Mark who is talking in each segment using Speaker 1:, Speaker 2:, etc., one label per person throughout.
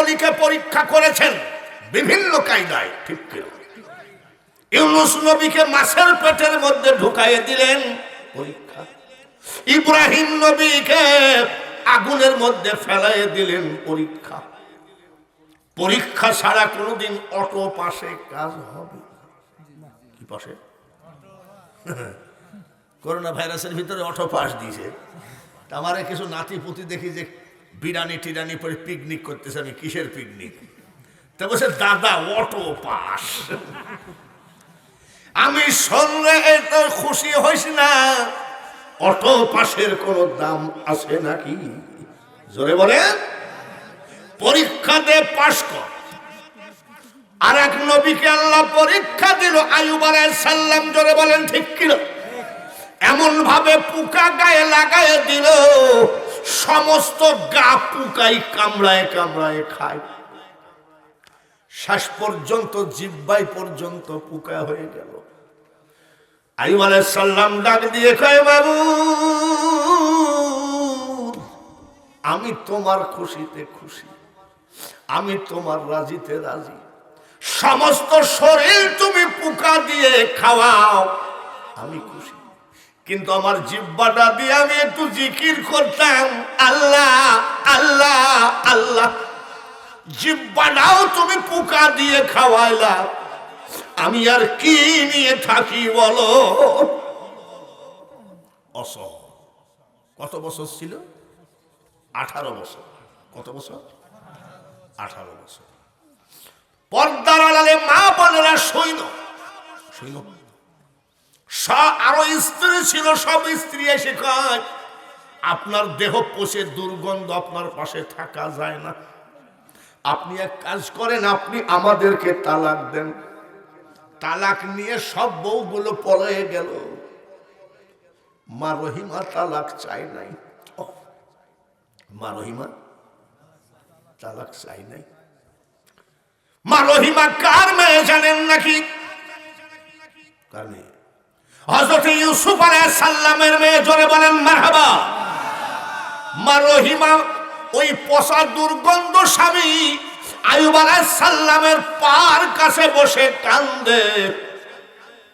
Speaker 1: নলিকে পরীক্ষা করেছেন বিভিন্ন কায়দায়, ঠিক কিনা? ইউনূস নবীকে মাছের পেটের মধ্যে ঢুকাইয়ে দিলেন, পরীক্ষা। ইব্রাহিম নবীকে আগুনের মধ্যে ফেলাইয়ে দিলেন, পরীক্ষা। পরীক্ষা ছাড়া কোনোদিন অটো পাশে কাজ হবে? কি পাশে? করোনা ভাইরাসের ভিতরে অটো পাস দিয়েছে। আমার কিছু নাতি পুতি দেখি যে বিরানি টিরানি পরে পিকনিক করতেছে। আমি কিসের পিকনিক? তা বলছে দাদা অটো পাস। আমি শুনলে এত খুশি হইস না, অটো পাসের কোন দাম আছে নাকি? জোরে বলেন। পরীক্ষা দে, পাস কর। আর এক নবীকে আল্লাহ পরীক্ষা দিল, আইয়ুব আলাইহিস সালাম। জোরে বলেন ঠিক কিনা? এমন ভাবে পোকা গায়ে লাগায় দিল, সমস্ত গা পোকাই কামড়ায় কামড়ায় খায়। শেষ পর্যন্ত জিহ্বাই পর্যন্ত পোকা হয়ে গেল। আইয়ুব আলাইহিস সালাম ডাক দিয়ে কয়, বাবু আমি তোমার খুশিতে খুশি, আমি তোমার রাজিতে রাজি। সমস্ত শরীর তুমি পোকা দিয়ে খাওয়াও, আমি খুশি। কিন্তু আমার জিহ্বাটা দিয়ে আমি একটু জিকির করতাম, আল্লাহ আল্লাহ আল্লাহ। জিহ্বাটাও তুমি পোকা দিয়ে খাওয়াইলা, আমি আর কি নিয়ে থাকি বলো? অসহ। কত বছর ছিল? 18 বছর। কত বছর? 18 বছর। পর্দার আড়ালে মা বোনেরা সৈন্য সৈন্য, আরো স্ত্রী ছিল, সব স্ত্রী এসে কয়, আপনার দেহ পোষে দুর্গন্ধ, আপনার পাশে থাকা যায় না। আপনি এক কাজ করেন, আপনি আমাদেরকে তালাক দেন। তালাক নিয়ে সব বউগুলো পলায়ে গেল। মা রহিমা তালাক চাই নাই। মা রহিমা তালাক চাই নাই। মা রহিমা কার মেয়ে জানেন নাকি? কার মেয়ে? হযরত ইউসুফ আলাইহিস সালামের মেয়ে। জোরে বলেন মারহাবা। মা রহিমা ওই পচা দুর্গন্ধ স্বামী আইয়ুব আলাইহিস সালামের পার কাছে বসে কান্দে।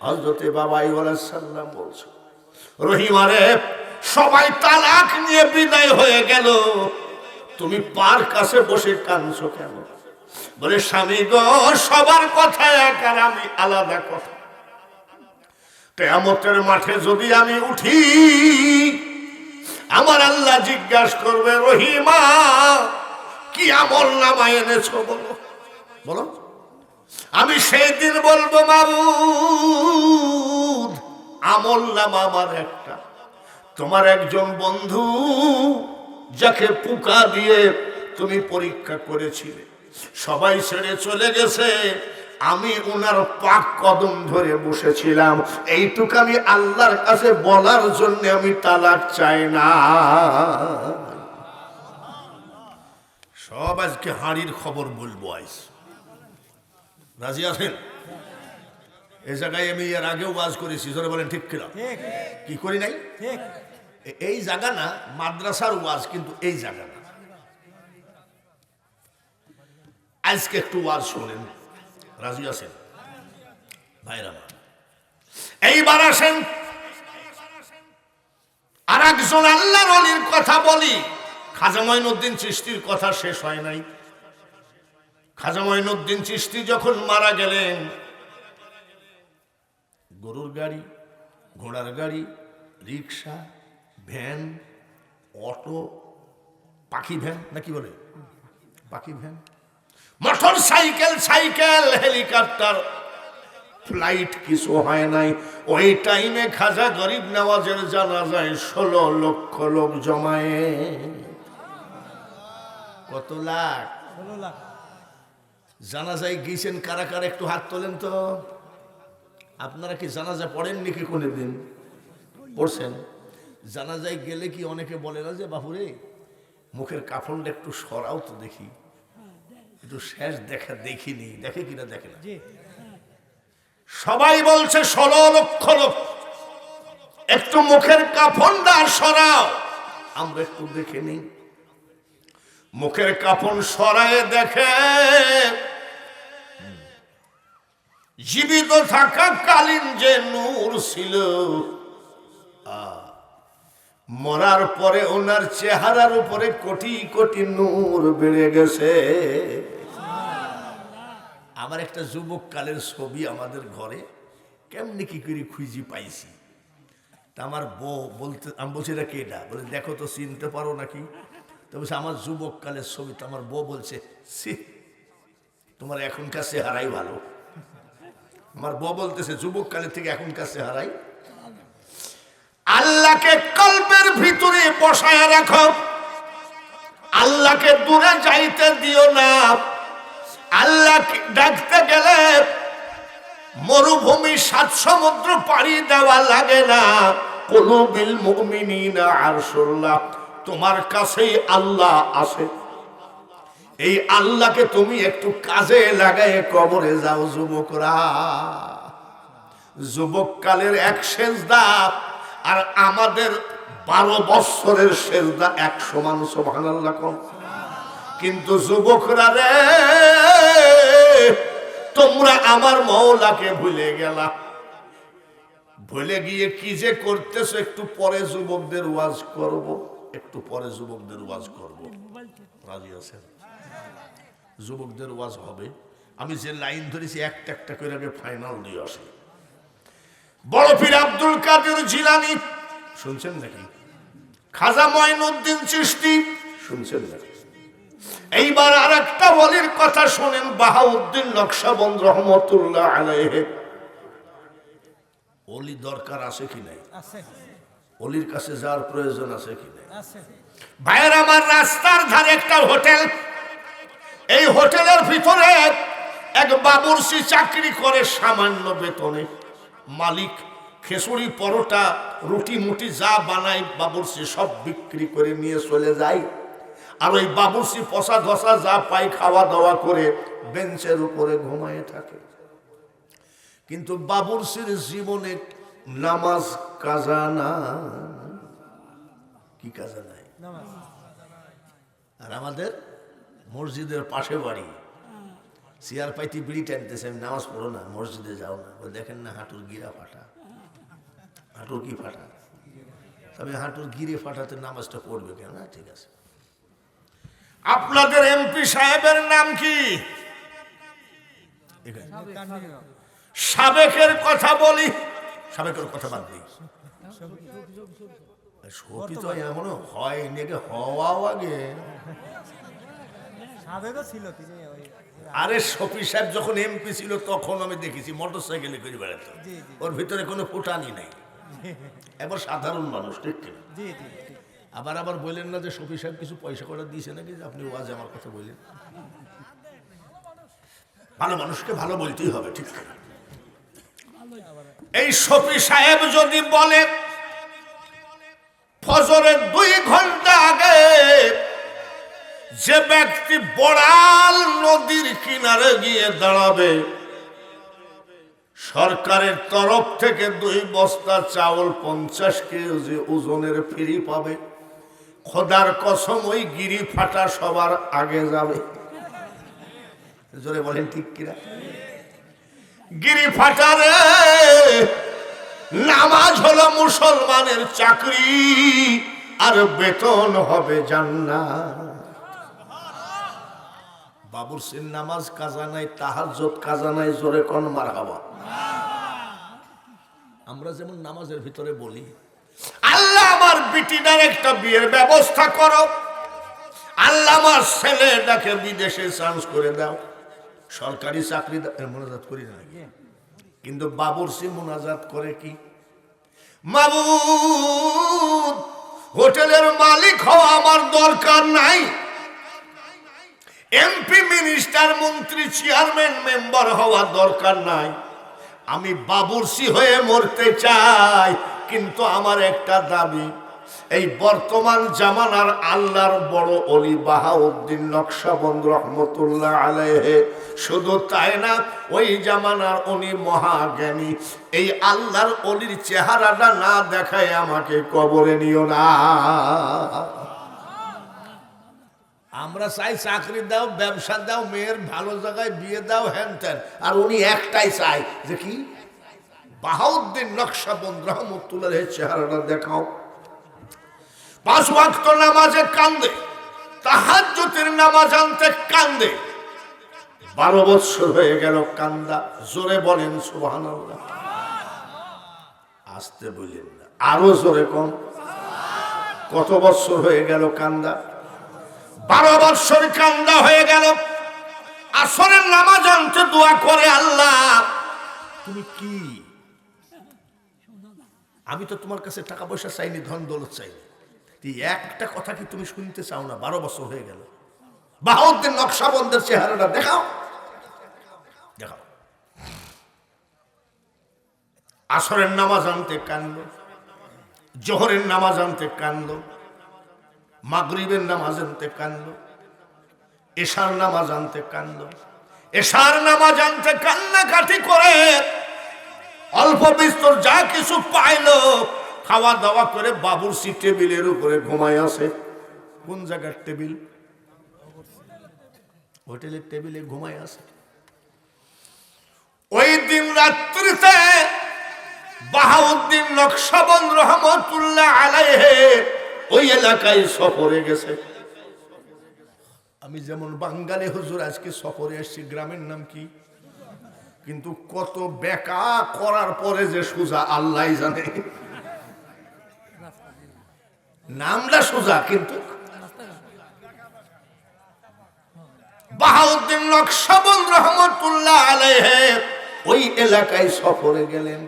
Speaker 1: হযরত বাবা আইয়ুব আলাইহিস সালাম বলছে, রহিমা রে, সবাই তালাক নিয়ে বিদায় হয়ে গেল, তুমি পার কাছে বসে কাঁদছো কেন? বলে, স্বামী গো, সবার কথা এক আর আমি আলাদা কথা। কিয়ামতের মাঠে যদি আমি উঠি, আমার আল্লাহ জিজ্ঞাসা করবে, রহিমা কি আমল নামা এনেছো বলো বলো। আমি সেই দিন বলবো, মাবুদ আমল নামা আমার একটা, তোমার একজন বন্ধু যাকে পোকা দিয়ে তুমি পরীক্ষা করেছিলে, সবাই ছেড়ে চলে গেছে, আমি উনার পাক কদম ধরে বসেছিলাম। এইটুকু আমি আল্লাহর কাছে বলার জন্য আমি তালাক চাই না। সব আজকে হাঁড়ির খবর বলবো। আজ রাজি আছেন? এই জায়গায় আমি এর আগেও ওয়াজ করেছি। জোরে বলেন ঠিক কিনা? কি করি নাই? এই জায়গা না মাদ্রাসার ওয়াজ, কিন্তু এই জায়গা না। আজকে একটু ওয়াজ শোনেন। রাজি আছেন ভাইরা? এইবার আসেন আর একজন আল্লাহর ওলির কথা বলি। খাজা মঈনুদ্দিন চিশতির কথা শেষ হয় নাই। খাজা মঈনুদ্দিন চিশতি যখন মারা গেলেন, গরুর গাড়ি, ঘোড়ার গাড়ি, রিক্সা, ভ্যান, অটো, পাখি ভ্যান নাকি বলে, পাখি van, motor cycle, cycle, helicopter, flight কিছু হয় নাই। ওই টাইমে খাজা গরিব নওয়াজের জানাজায় 16 লক্ষ লোক জমায়ে। কত লাখ? 16 লাখ। জানাজায় গিয়েছেন কারা কারা একটু হাত তোলেন তো। আপনারা কি জানাজা পড়েন নাকি কোনদিন? পড়ছেন? জানাজায় গেলে কি অনেকে বলে না যে, বাপুরে মুখের কাফনটা একটু সরাও তো দেখি, একটু শেষ দেখা দেখিনি। দেখে কিনা? দেখে না। সবাই বলছে 16 লক্ষ লোক, একটু মুখের কাফনটা সরাও, আমরা একটু দেখে নিই। মুখের কাফন সরায়ে দেখে জীবিত থাকা কালীন যে নূর ছিল, মরার পরে ওনার চেহারার উপরে কোটি কোটি নূর বেড়ে গেছে। আমার একটা যুবক কালের ছবি আমাদের ঘরে, কেমনি কি করে খুঁজি পাইছি। তা আমার বউ বলতে, আমি বলছি এটা কেটা, বলে দেখো তো চিনতে পারো নাকি। তো বলছে আমার যুবক কালের ছবি। তো আমার বউ বলছে সি, তোমার এখনকার চেহারাই ভালো। আমার বউ বলতেছে যুবক কালের থেকে এখনকার চেহারাই। আল্লাহকে কলবের ভিতরে বসায় রাখো, আল্লাহকে দূরে যাইতে দিও না। আল্লাহকে ডাকতে গেলে মরুভূমি 7 সমুদ্র পাড়ি দেওয়া লাগে না। কুলুবিল মুমিনিনা আরশুল্লাহ, তোমার কাছেই আল্লাহ আছে। এই আল্লাহকে তুমি একটু কাজে লাগায় কবরে যাও যুবকরা। যুবক কালের এক সেজদা আর আমাদের 12 বছরের সেজদা 1 সমান। সুবহানাল্লাহ। কিন্তু যুবকরা রে, তোমরা আমার মওলাকে ভুলে গেলা। ভুলে গিয়ে কি যে করতেছো, একটু পরে যুবকদের ওয়াজ করব, একটু পরে যুবকদের ওয়াজ করব। রাজি আছেন? যুবকদের ওয়াজ হবে। আমি যে লাইন ধরেছি একটা একটা করে আগে ফাইনাল দিয়ে আসি। বড় পীর আব্দুল কাদের জিলানী শুনছেন নাকি? খাজা মঈনুদ্দিন চিশতি শুনছেন নাকি? এইবার আর একটা ওলির কথা শোনেন, বাহাউদ্দিন নকশবন্দ রহমতুল্লাহ আলাইহি। ওলি দরকার আছে কি নাই? ওলির কাছে যাওয়ার প্রয়োজন আছে কি নাই? ভাইয়ের আমার, রাস্তার ধারে একটা হোটেল। এই হোটেলের ভিতরে এক বাবুর্চি চাকরি করে সামান্য বেতনে। মালিক খেসুড়ি পরোটা রুটি মুটি যা বানায় বাবুর্চি সব বিক্রি করে নিয়ে চলে যায়। আর ওই বাবুর্চি পচা ধসা যা পায় খাওয়া দাওয়া করে বেঞ্চের উপরে ঘুমায় থাকে। কিন্তু বাবুর্চির জীবনে নামাজ কাজা না। কি কাজা নাই? আর আমাদের মসজিদের পাশে বাড়ি, চেয়ার পাইতে বিড়ি টানতেছে, আমি নামাজ পড়ো না, মসজিদে যাও না। দেখেন না হাঁটুর গিরা ফাটা। হাঁটুর কি ফাটা? তবে হাঁটুর গিরে ফাটাতে নামাজটা পড়বে কেন? ঠিক আছে। আপনাদের এমপি সাহেবের নাম কি? সাবেকের কথা বলি, সাবেকের কথা বাদ দিই। সপি তো এখনো হয় নাকি? হওয়াও আগে। আরে শফি সাহেব যখন এমপি ছিল তখন আমি দেখেছি মোটর সাইকেলে করে বেড়াতো, ওর ভিতরে কোনো ফুটানি নাই। এবার সাধারণ মানুষ, ঠিক কিনা? আবার আবার বললেন না যে শফি সাহেব কিছু পয়সা করে দিয়েছে নাকি, আপনি ওয়াজে আমার কথা বললেন। ভালো মানুষকে ভালো বলতেই হবে, ঠিক কিনা? এই শফি সাহেব যদি বলে ফজরের 2 ঘন্টা আগে যে ব্যক্তি বড়াল নদীর কিনারে গিয়ে দাঁড়াবে, সরকারের তরফ থেকে 2 বস্তা চাউল 50 কেজি ওজনের ফ্রি পাবে। খোদার কসম ওই গিরি ফাটা সবার আগে যাবে। জোরে বলেন ঠিক কিনা? গিরি ফাটারে নামাজ হলো মুসলমানের চাকরি, আর বেতন হবে জান্নাত। বাবুর্চির নামাজ কাজা নাই, তাহাজ্জুদ কাজা নাই। জোরে কোন মারহাবা। আমরা যেমন নামাজের ভিতরে বলি, আল্লাহ আমার বিটিটার একটা বিয়ের ব্যবস্থা করো, আল্লাহ আমার ছেলেটাকে বিদেশে চান্স করে দাও, সরকারি চাকরি মোনাজাত করি না। কিন্তু বাবুর্চি মোনাজাত করে কি? মাবুদ, হোটেলের মালিক হওয়া আমার দরকার নাই, এমপি মিনিস্টার মন্ত্রী চেয়ারম্যান মেম্বার হওয়া দরকার নাই, আমি বাবুর্চি হয়ে মরতে চাই। কিন্তু আমার একটা দাবি, এই বর্তমান জামানার আল্লাহর বড় ওলি বাহাউদ্দিন নকশবন্দ রহমতুল্লাহ আলাইহি, শুধু তাই না, ওই জামানার উনি মহাজ্ঞানী। এই আল্লাহর ওলির চেহারাটা না দেখায় আমাকে কবরে নিও না। আমরা চাই চাকরি দাও, ব্যবসা দাও, মেয়ের ভালো জায়গায় বিয়ে দাও, হ্যান ত্যান। আর উনি একটাই চাই যে কি, বাহাউদ্দিন নকশবন্দ রহমতুল্লাহ চেহারাটা দেখাও। 5 ওয়াক্ত নামাজে কান্দে, তাহাজ্জুদের নামাজ আনতে কান্দে। 12 বছর হয়ে গেল কান্দা। জোরে বলেন সুবহানাল্লাহ। আসতে বলেন না, আরো জোরে কম। কত বছর হয়ে গেল কান্দা? 12 বছর কান্দা হয়ে গেল। আসরের নামাজ আনতে দোয়া করে, আল্লাহ তুমি কি, আমি তো তোমার কাছে টাকা পয়সা চাইনি, ধন দৌলত চাইনি, একটা কথা কি তুমি শুনতে চাও না? 12 বছর হয়ে গেল। বাহাউদ্দিন নকশবন্দের চেহারাটা দেখাও, দেখাও। আসরের নামাজ আনতে কান্দো, জোহরের নামাজ আনতে কান্দো, মাগরিবের নামাজ আনতে কান্দো, এশার নামাজ আনতে কান্দো। এশার নামাজ আনতে কান্নাকাটি করে অল্প বিস্তর যা কিছু পাইলো খাওয়া দাওয়া করে বাবুর্চি টেবিলের উপরে ঘুমায় আছে। কোন জায়গার টেবিল? হোটেলের টেবিলে ঘুমায় আছে। ওই দিন রাত্রিতে বাহাউদ্দিন নকশবন্দ রহমতুল্লাহ আলাইহি ওই এলাকায় সফরে গেছে। আমি যেমন বাঙালি হুজুর আজকে সফরে এসেছি, গ্রামের নাম কি, কিন্তু কত বেকা করার পরে যে সোজা আল্লাহ জানে। নামটা সোজা, কিন্তু বাহাউদ্দিন নকশবন্দ রহমতুল্লাহ আলাইহি ওই এলাকায় সফরে গেলেন।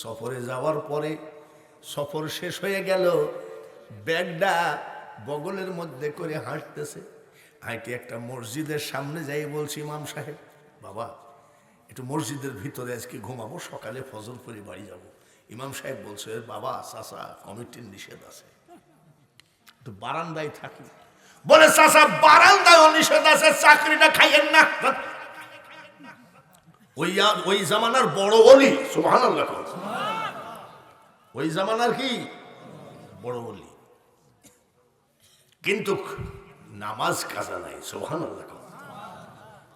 Speaker 1: সফরে যাওয়ার পরে সফর শেষ হয়ে গেল, ব্যাগটা বগলের মধ্যে করে হাঁটতেছে। হাঁটে একটা মসজিদের সামনে যাই বলছি, ইমাম সাহেব বাবা একটু মসজিদের ভিতরে আজকে ঘুমাবো, সকালে ফজর করে বাড়ি যাব। ইমাম সাহেব বলছে, বাবা চাচা কমিটির নিষেধ আছে, একটু বারান্দায় থাকি। বলে, চাচা বারান্দায় নিষেধ আছে, চাকরিটা খাইয়েন না। ওই জামানার বড় ওলি, সুবহানাল্লাহ, ওই জামানার কি বড় ওলি, কিন্তু নামাজ কাজা নাই। সুবহানাল্লাহ।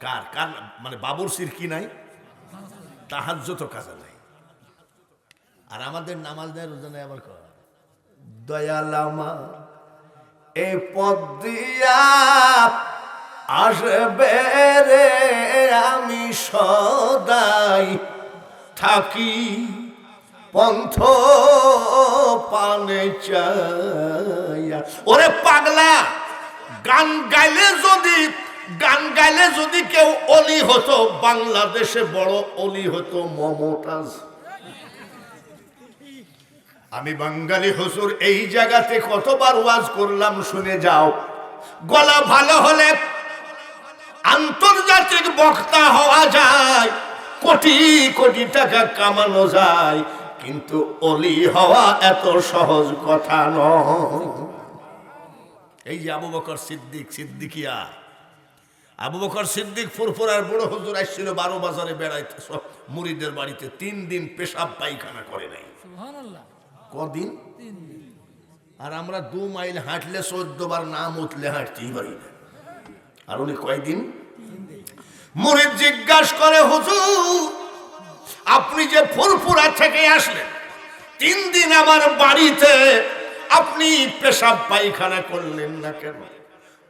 Speaker 1: কার কার মানে বাবুর্চির কি নাই? তাহাজ্জুদ কাজা নাই। আর আমাদের নামাজ নেই, রোজা নেই। আবার কর দয়াল আমার এই পথ দিয়া আসবে রে, আমি সদাই থাকি পন্থ পানে চাইয়া। ওরে পাগলা, গান গাইলে যদি কেউ অলি হতো, বাংলাদেশে বড় অলি হতো মমতাজ। আমি বাঙালি হুজুর এই জায়গাতে কতবার ওয়াজ করলাম, শুনে যাও। গলা ভালো হলে আন্তর্জাতিক বক্তা হওয়া যায়, কোটি কোটি টাকা কামানো যায়, কিন্তু অলি হওয়া এত সহজ কথা নয়। এই যে আবু বকর সিদ্দিকিয়া, আবু বকর সিদ্দিক ফুরফুরার বড় হুজুর আসছিল 12 বাজারে বেড়াইতে, সব মুরিদের বাড়িতে। 3 দিন পেশাব পায়খানা করে নাই। কদিন? আর আমরা 2 মাইল হাঁটলে 14 বার নাম উঠলে হাঁটতেই পারি না। আর উনি কয়দিন? মুরিদ জিজ্ঞাসা করে, হুজুর আপনি যে ফুরফুরা থেকে আসলেন, 3 দিন আমার বাড়িতে আপনি পেশাব পায়খানা করলেন না কেন?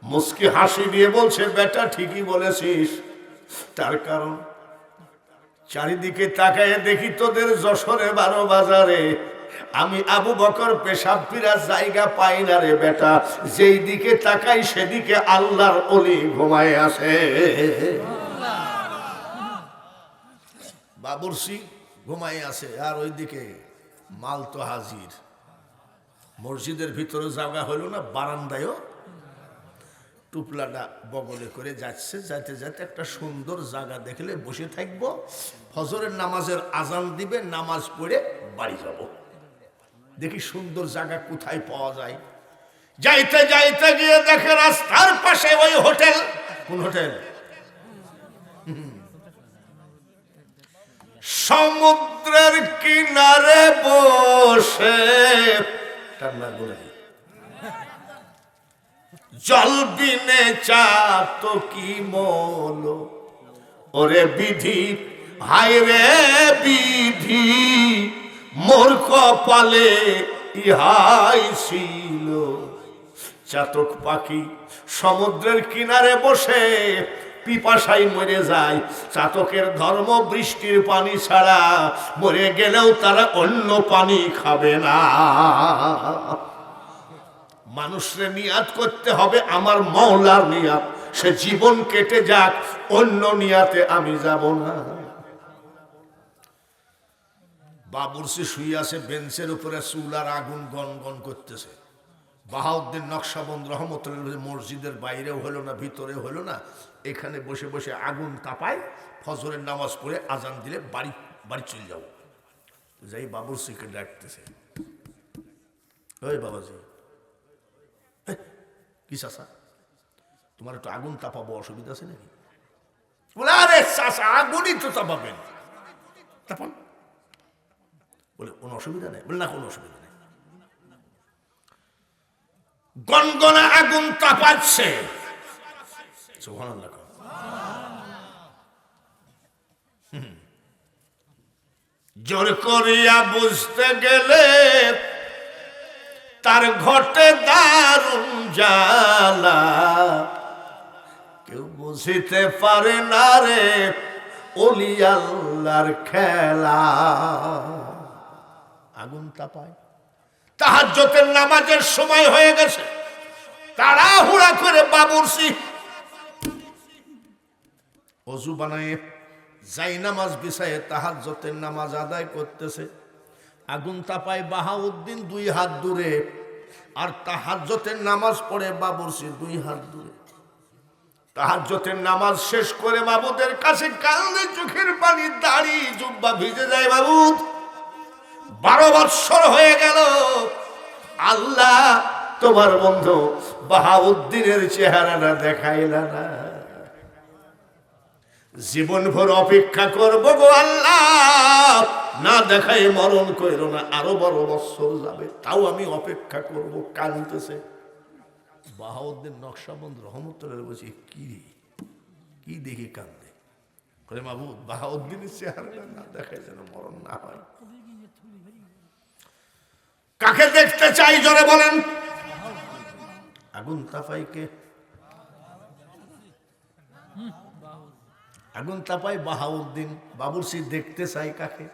Speaker 1: মুস্কি হাসি দিয়ে বলছে, বেটা ঠিকই বলেছিস। তার কারণ চারিদিকে তাকায় দেখি তোদের যশোরে 12 বাজারে আমি আবু বকর পেশাব ফিরার জায়গা পাই না রে বেটা। যেই দিকে তাকাই সেদিকে আল্লাহর ওলি ঘুমায় আসে। বাবুর্চি ঘুমায় আসে, আর ওইদিকে মাল তো হাজির। মসজিদের ভিতরে জায়গা হলো না, বারান্দায়ও টুপলাটা বগলে করে যাচ্ছে। যাইতে যাইতে একটা সুন্দর জায়গা দেখলে বসে থাকবো, ফজরের নামাজের আজান দিবে, নামাজ পড়ে বাড়ি যাব। দেখি সুন্দর জায়গা কোথায় পাওয়া যায়। যাইতে যাইতে গিয়ে দেখে রাস্তার পাশে ওই হোটেল। কোন হোটেল? সমুদ্রের কিনারে বসে, জল বিনে চাত কি মল, ওরে বিধি হায় রে বিধি, মোর কপালে ইহাই ছিল। চাতক পাখি সমুদ্রের কিনারে বসে পিপাসায় মরে যায়। চাতকের ধর্ম বৃষ্টির পানি ছাড়া, মরে গেলেও তারা অন্য পানি খাবে না। মানুষরে নিয়াত করতে হবে আমার মওলার নিয়াত, সে জীবন কেটে যাক, অন্য নিয়াতে আমি যাব না। বাবুরসি শুয়ে আছে বেঞ্চের উপরে, চুলার আগুন গন গন করতেছে। বাহাউদ্দিন নকশবন্দ রহমতুল্লাহ মসজিদের বাইরেও হলো না, ভিতরেও হলো না, এখানে বসে বসে আগুন তাপায়। ফজরের নামাজ পড়ে আজান দিলে বাড়ি বাড়ি চলে যাও। যাই বাবুরসিকে ডাকতেছে, ওই বাবাজি, কি চাষা, তোমার একটু আগুন তাপাবো, অসুবিধা আছে নাকি? বলে আরে চাষা আগুনই তো তাপাবেন, তাপান। বলে কোনো অসুবিধা নেই? বলে না, কোনো অসুবিধা নেই। গনগনা আগুন তাপাচ্ছে, সুবহানাল্লাহ। জোর করিয়া বুঝতে গেলে তার ঘটে দারুণ জ্বালা, কেউ বুঝিতে পারে না রে ওলি আল্লাহর খেলা। আগুন তাপায়, তাহাজ্জুদের নামাজের সময় হয়ে গেছে, তাড়াহুড়া করে বাবুরসি ওযু বানায় যাই নামাজ বিছায়ে তাহাজ্জুদের নামাজ আদায় করতেছে। আগুন তাপায় বাহাউদ্দিন 2 হাত দূরে, আর তাহাজ্জুদের নামাজ পড়ে বাবুরসি 2 হাত দূরে। তাহাজ্জুদের নামাজ শেষ করে বাবুদের কাছে কান্দে, চোখের পানি, দাড়ি জুব্বা ভিজে যায়। বাবুদ 12 বৎসর হয়ে গেল, আল্লাহ তোমার বন্ধু বাহাউদ্দিনের চেহারাটা দেখাইলা না। জীবন ভর অপেক্ষা করবো গো আল্লাহ, না দেখাই মরণ কইরো না, আরো 12 বৎসর যাবে, তাও আমি অপেক্ষা করব। কাঁদতেছে বাহাউদ্দিন নকশবন্দ রহমতুল্লাহ। বলছি কি দেখি কান্দে? করে মাহবুব বাহাউদ্দিনের চেহারাটা না দেখায় যেন মরণ না হয়। কাকে দেখতে চাই জোরে বলেন? আগুন তাপাইকে, আগুন তাপাই বাহাউদ্দিন। বাবুরসি দেখতে চাই কাকে?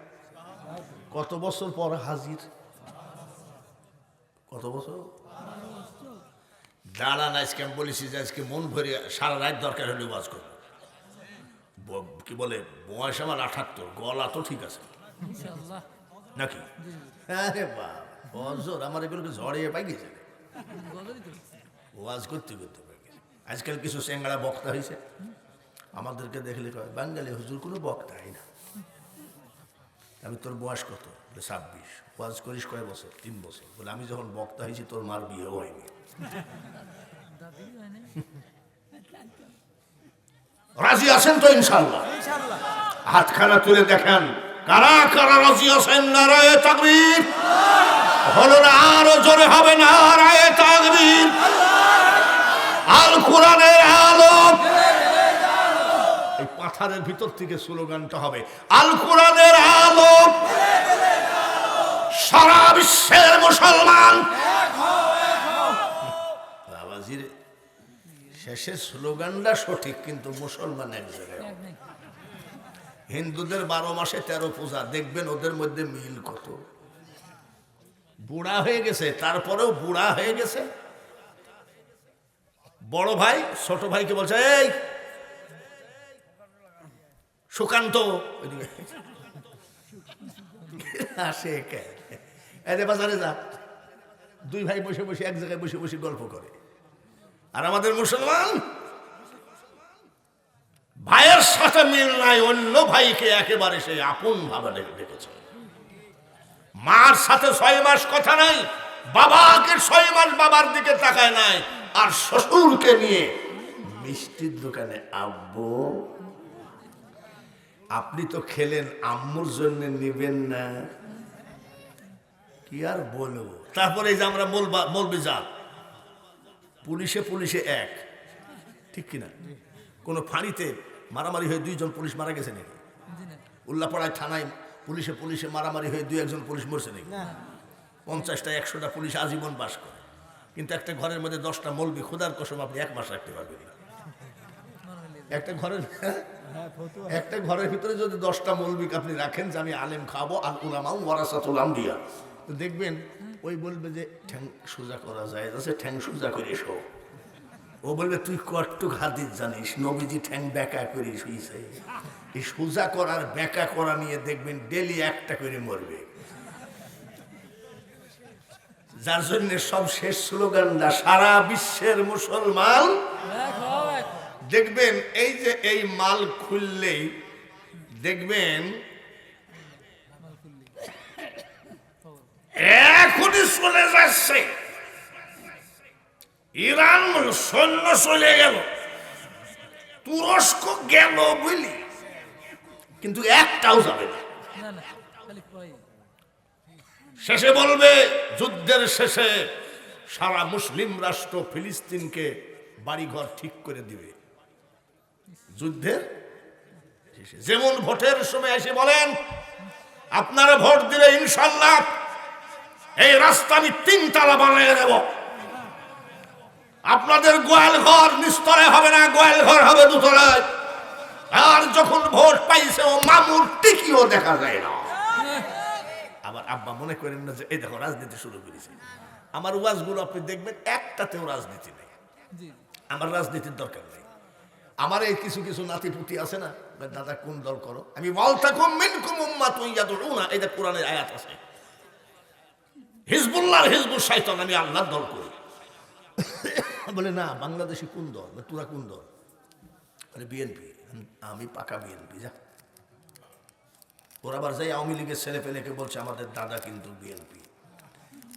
Speaker 1: কত বছর পর হাজির? কত বছর? দাঁড়ান, আজকে আমি বলেছি যে আজকে মন ভরে সারা রাত দরকার হলে ওয়াজ করবো। কি বলে, বয়স আমার 78, গলা তো ঠিক আছে নাকি? আরে বাবা, বছর আমার এগুলোকে ঝড়িয়ে পাই গেছে, ওয়াজ করতে করতে পাই গেছে। আজকাল কিছু চেঙ্গাড়া বক্তা হয়েছে, আমাদেরকে দেখলে কয় বাঙালি হুজুর কোনো বক্তাই না। আমি তোর বয়স কত? বলে 26। ওয়াজ করিস কয় বছর? 3 বছর। বলে আমি যখন বক্তা হয়েছি তোর মার বিয়েও হয়নি। রাজি আছেন তো ইনশাআল্লাহ? হাতখানা তুলে দেখেন কারা কারা রাজি আছেন। নারায়ে তাকবীর। হলো না? আরো জোরে হবে নারায়ে তাকবীর। আল কোরআনের আলো। এই পাথরের ভিতর থেকে স্লোগানটা হবে আল কোরআনের আলো, সারা বিশ্বের মুসলমান। বাবাজির শেষের স্লোগানটা সঠিক, কিন্তু মুসলমান এক জায়গায়। হিন্দুদের 12 মাসে 13 পূজা, দেখবেন ওদের মধ্যে মিল কত। বুড়া হয়ে গেছে, তারপরেও বুড়া হয়ে গেছে। বড় ভাই ছোট ভাইকে বলছে এই সুকান্ত, আসে এদের বাজারে যা। 2 ভাই বসে বসে এক জায়গায় বসে বসে গল্প করে। আর আমাদের মুসলমান ভাইয়ের সাথে মিল নাই, অন্য ভাইকে একেবারে সেই আপন ভাবে দেখেছে। মার সাথে 6 মাস কথা নাই, বাবাকে 6 মাস বাবার দিকে তাকায় নাই। আর শ্বশুরকে নিয়ে মিষ্টির দোকানে, আব্বু আপনি তো খেলেন, আম্মুর জন্য নেবেন না? কি আর বলবো। তারপরে যে আমরা বলবি যা পুলিশে পুলিশে এক, ঠিক কিনা? কোনো ফাঁড়িতে মারামারি হয়ে 2 জন পুলিশ মারা গেছে নাকি? উল্লাপাড়ায় থানায় পুলিশে পুলিশে মারামারি হয়ে 2-1 পুলিশ মরছে নাকি? 50টা 100টা পুলিশ আজীবন বাস করে, কিন্তু একটা ঘরের মধ্যে 10টা মৌলবি, খোদার কসম আপনি 1 মাস রাখতে পারবেন না। একটা ঘরের ভিতরে যদি 10টা মৌলবি আপনি রাখেন যে আমি আলেম খাবো, আল উলামা ওয়ারাসাতুল আমবিয়া, তো দেখবেন ওই বলবে যে ঠ্যাং সোজা করা যায়, ঠ্যাং সোজা করে শো। ও বলবে তুই কটটুক হাদিস জানিস, নবীজি ঠ্যাং ব্যাকা করে শুইছে। এই সোজা করার ব্যাকা করা নিয়ে দেখবেন ডেলি একটা করে মরবে। যার জন্য সব শেষ স্লোগানটা সারা বিশ্বের মুসলমান দেখবেন এই যে এই মাল খুললেই দেখবেন এখনই চলে যাচ্ছে। ইরান সৈন্য চলে গেল, তুরস্ক গেল বুঝলি, কিন্তু একটাও যাবে না। শেষে বলবে যুদ্ধের শেষে সারা মুসলিম রাষ্ট্র ফিলিস্তিনকে বাড়িঘর ঠিক করে দিবে। যুদ্ধের শেষে যেমন ভোটের সময় এসে বলেন আপনারা ভোট দিলে ইনশাল্লাহ এই রাস্তা আমি 3 তালা বানিয়ে দেব, আপনাদের গোয়াল ঘর নিস্তলায় হবে না, গোয়াল ঘর হবে 2 তলায়। আর যখন ভোট পাইছে ও মামুর টিকিও দেখা যায় না। আবার আব্বা মনে করেন না যে এই দেখো রাজনীতি শুরু করেছে। আমার ওয়াজগুলো আপনি দেখবেন একটাতেও রাজনীতি নেই, আমার রাজনীতির দরকার নেই। আমার এই কিছু কিছু নাতিপুতি আছে না, দাদা কোন দল করো, আমি ওয়ালতাকুম মিনকুম উম্মাতুন ইয়াদউনা, এটা কোরআনের আয়াত আছে। হিজবুল্লাহ হিজবুল শাইতান, আমি আল্লাহর দল করি। বলে না বাংলাদেশি কোন দল, তোরা কোন দল? বলে বিএনপি। আমি পাকা বিএনপি। যা ওরা আবার যাই আওয়ামী লীগের ছেলে পেলেকে বলছে আমাদের দাদা কিন্তু বিএনপি।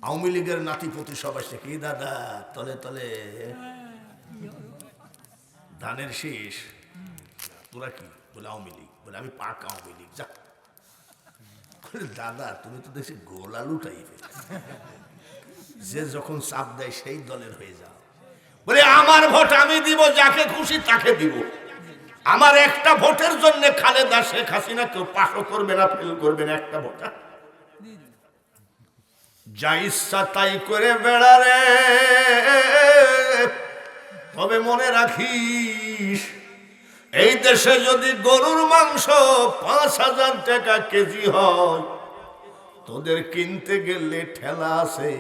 Speaker 1: আওয়ামী লীগের নাতিপুতি সব আসছে, কি দাদা তলে তলে ধানের শীষ, তোরা কি? বলে আওয়ামী লীগ। বলে আমি পাক আওয়ামী লীগ। যা দাদা তুমি তো দেখছি গোলালু টাইপের, যে যখন চাপ দেয় সেই দলের হয়ে যাও। বলে আমার ভোট আমি দিব, যাকে খুশি তাকে দিব। আমার একটা ভোটের জন্য খালেদা শেখ হাসিনা কেউ পাশও করবে না, ফেল করবে না। একটা ভোট যা ইচ্ছা তাই করে বেড়ারে, তবে মনে রাখিস এই দেশে যদি গরুর মাংস 5,000 টাকা কেজি হয়, তোদের কিনতে গেলে ঠেলা আছে।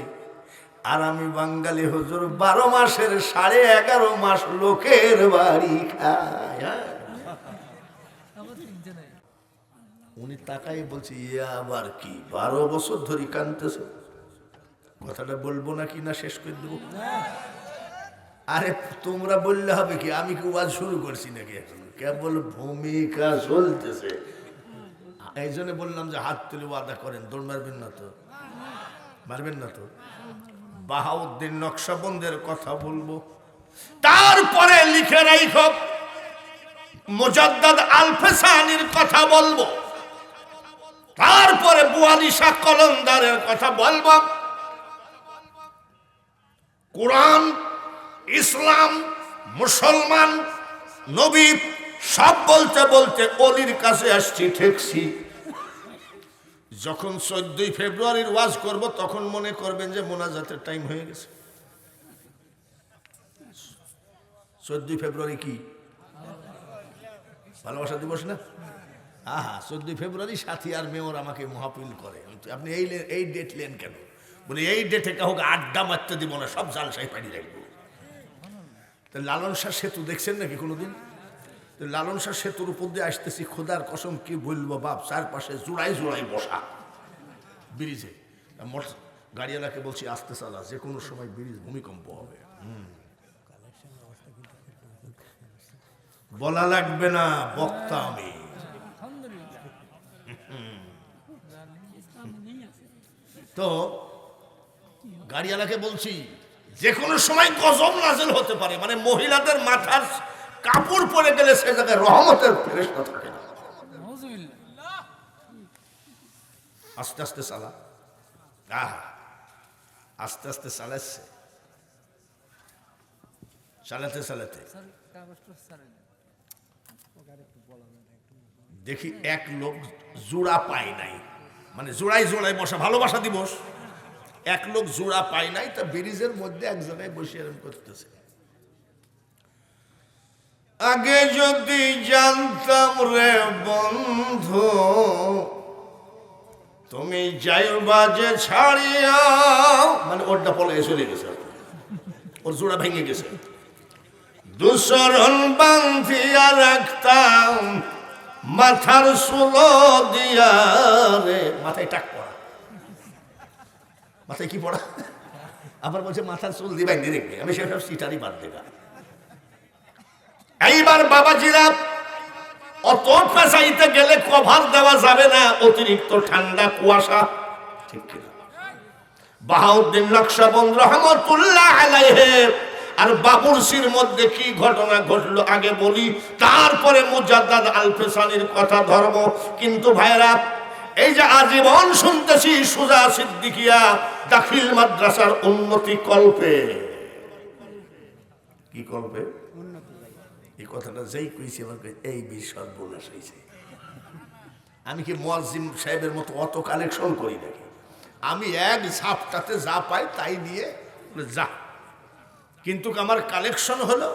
Speaker 1: আর আমি বাঙালি হুজুর 12 মাসের 11.5 মাস লোকের বাড়ি খায়। উনি তাকাই বলছে ইয়া আবার কি 12 বছর ধরে কানতেছে, কথাটা বলবো নাকি না শেষ করে দেবো? আরে তোমরা বললে হবে কি, আমি কি ওয়াজ শুরু করছি নাকি? এখন কেবল ভূমিকা চলতেছে। এই জন্য বললাম যে হাত তুলে ওয়াদা করেন, দৌড় মারবেন না তো, মারবেন না তো। বাহাউদ্দিন নকশবন্দের কথা বলবো, তারপরে লিখে রাখো মুজাদ্দাদ আল-ফিসানির কথা বলবো, তারপরে বুয়ালি শাহ কলন্দারের কথা বলবো। কোরআন, ইসলাম, মুসলমান, নবী সব বলতে বলতে অলির কাছে আসছি, ঠেকছি। যখন 14 ফেব্রুয়ারির ওয়াজ করব তখন মনে করবেন যে মোনাজাতের টাইম হয়ে গেছে। 14 ফেব্রুয়ারি কি ভালোবাসা দিবস না? আহা 14 ফেব্রুয়ারি সাথী আর মেয়র আমাকে মহাপিল করে, আপনি এই ডেট লেন কেন? বলে এই ডেটে কাউকে আড্ডা মারতে দিব না, সব জালসাই পাড়ি রাখবো। তো লালন শাহ সেতু দেখছেন নাকি কোনোদিন? তো লালন শাহ সেতুর উপর দিয়ে আসতেছি, খোদার কসম কি বলবো বাপ, চারপাশে জোড়াই জোড়াই বসা ব্রিজে। গাড়িওয়ালাকে বলছি আস্তে চালা, যে কোনো সময় ব্রিজ ভূমিকম্প হবে। বলা লাগবে না, বক্তা আমি। তো গাড়িওয়ালাকে বলছি যে কোনো সময় গজব নাযিল হতে পারে, মানে মহিলাদের মাথার কাপড় পরে গেলে সে জায়গায় রহমতের ফেরেশতা থাকে না। আস্তে আস্তে চালা, আস্তে আস্তে চালাচ্ছে। চালাতে চালাতে দেখি এক লোক জোড়া পায় নাই, মানে জোড়ায় জোড়ায় বসা, ভালোবাসা দিবস, এক লোক জোড়া পায় নাই, তা ব্রিজের মধ্যে এক জায়গায় বসে এরকম করতেছে। আগে যদি জানতাম রে বন্ধু, তুমি যাইবা যে ছাড়িয়া, মানে ওরটা পলে চলে গেছে, ওর জোড়া ভেঙে গেছে। দুসরণ বান্ধিয়া রাখতাম মাথার চুলো দিয়া রে, মাথায় টাক পড়া, মাথায় কি পড়া, আবার বলছে মাথার চুল দিয়ে বাইন্ধে দেখবে, আমি সেসব সিটারি বাদ দেখা। এইবার বাবাজিরা অত পেঁচাইতে গেলে কভার দেওয়া যাবে না, অতিরিক্ত ঠান্ডা কুয়াশা, ঠিক কিনা? বাহাউদ্দিন নকশবন্দ রহমতুল্লাহ আলাইহি আর বাবুরসির মধ্যে কি ঘটনা ঘটলো আগে বলি, তারপরে মুজাদ্দাদ আল ফেসানির কথা ধর্ম। কিন্তু ভাইরা, এই যে আজীবন শুনতেছি সুজা সিদ্দিকিয়া দাখিল মাদ্রাসার উন্নতি কল্পে, কি কল্পে? এই কথাটা যেই কইছে আমাকে এই বিষয় বলে হয়েছে। আমি কি মুয়াজ্জিম সাহেবের মতো অত কালেকশন করি নাকি? আমি এক ঝাপটাতে যা পাই তাই নিয়ে যা, কিন্তু আমার কালেকশন হলো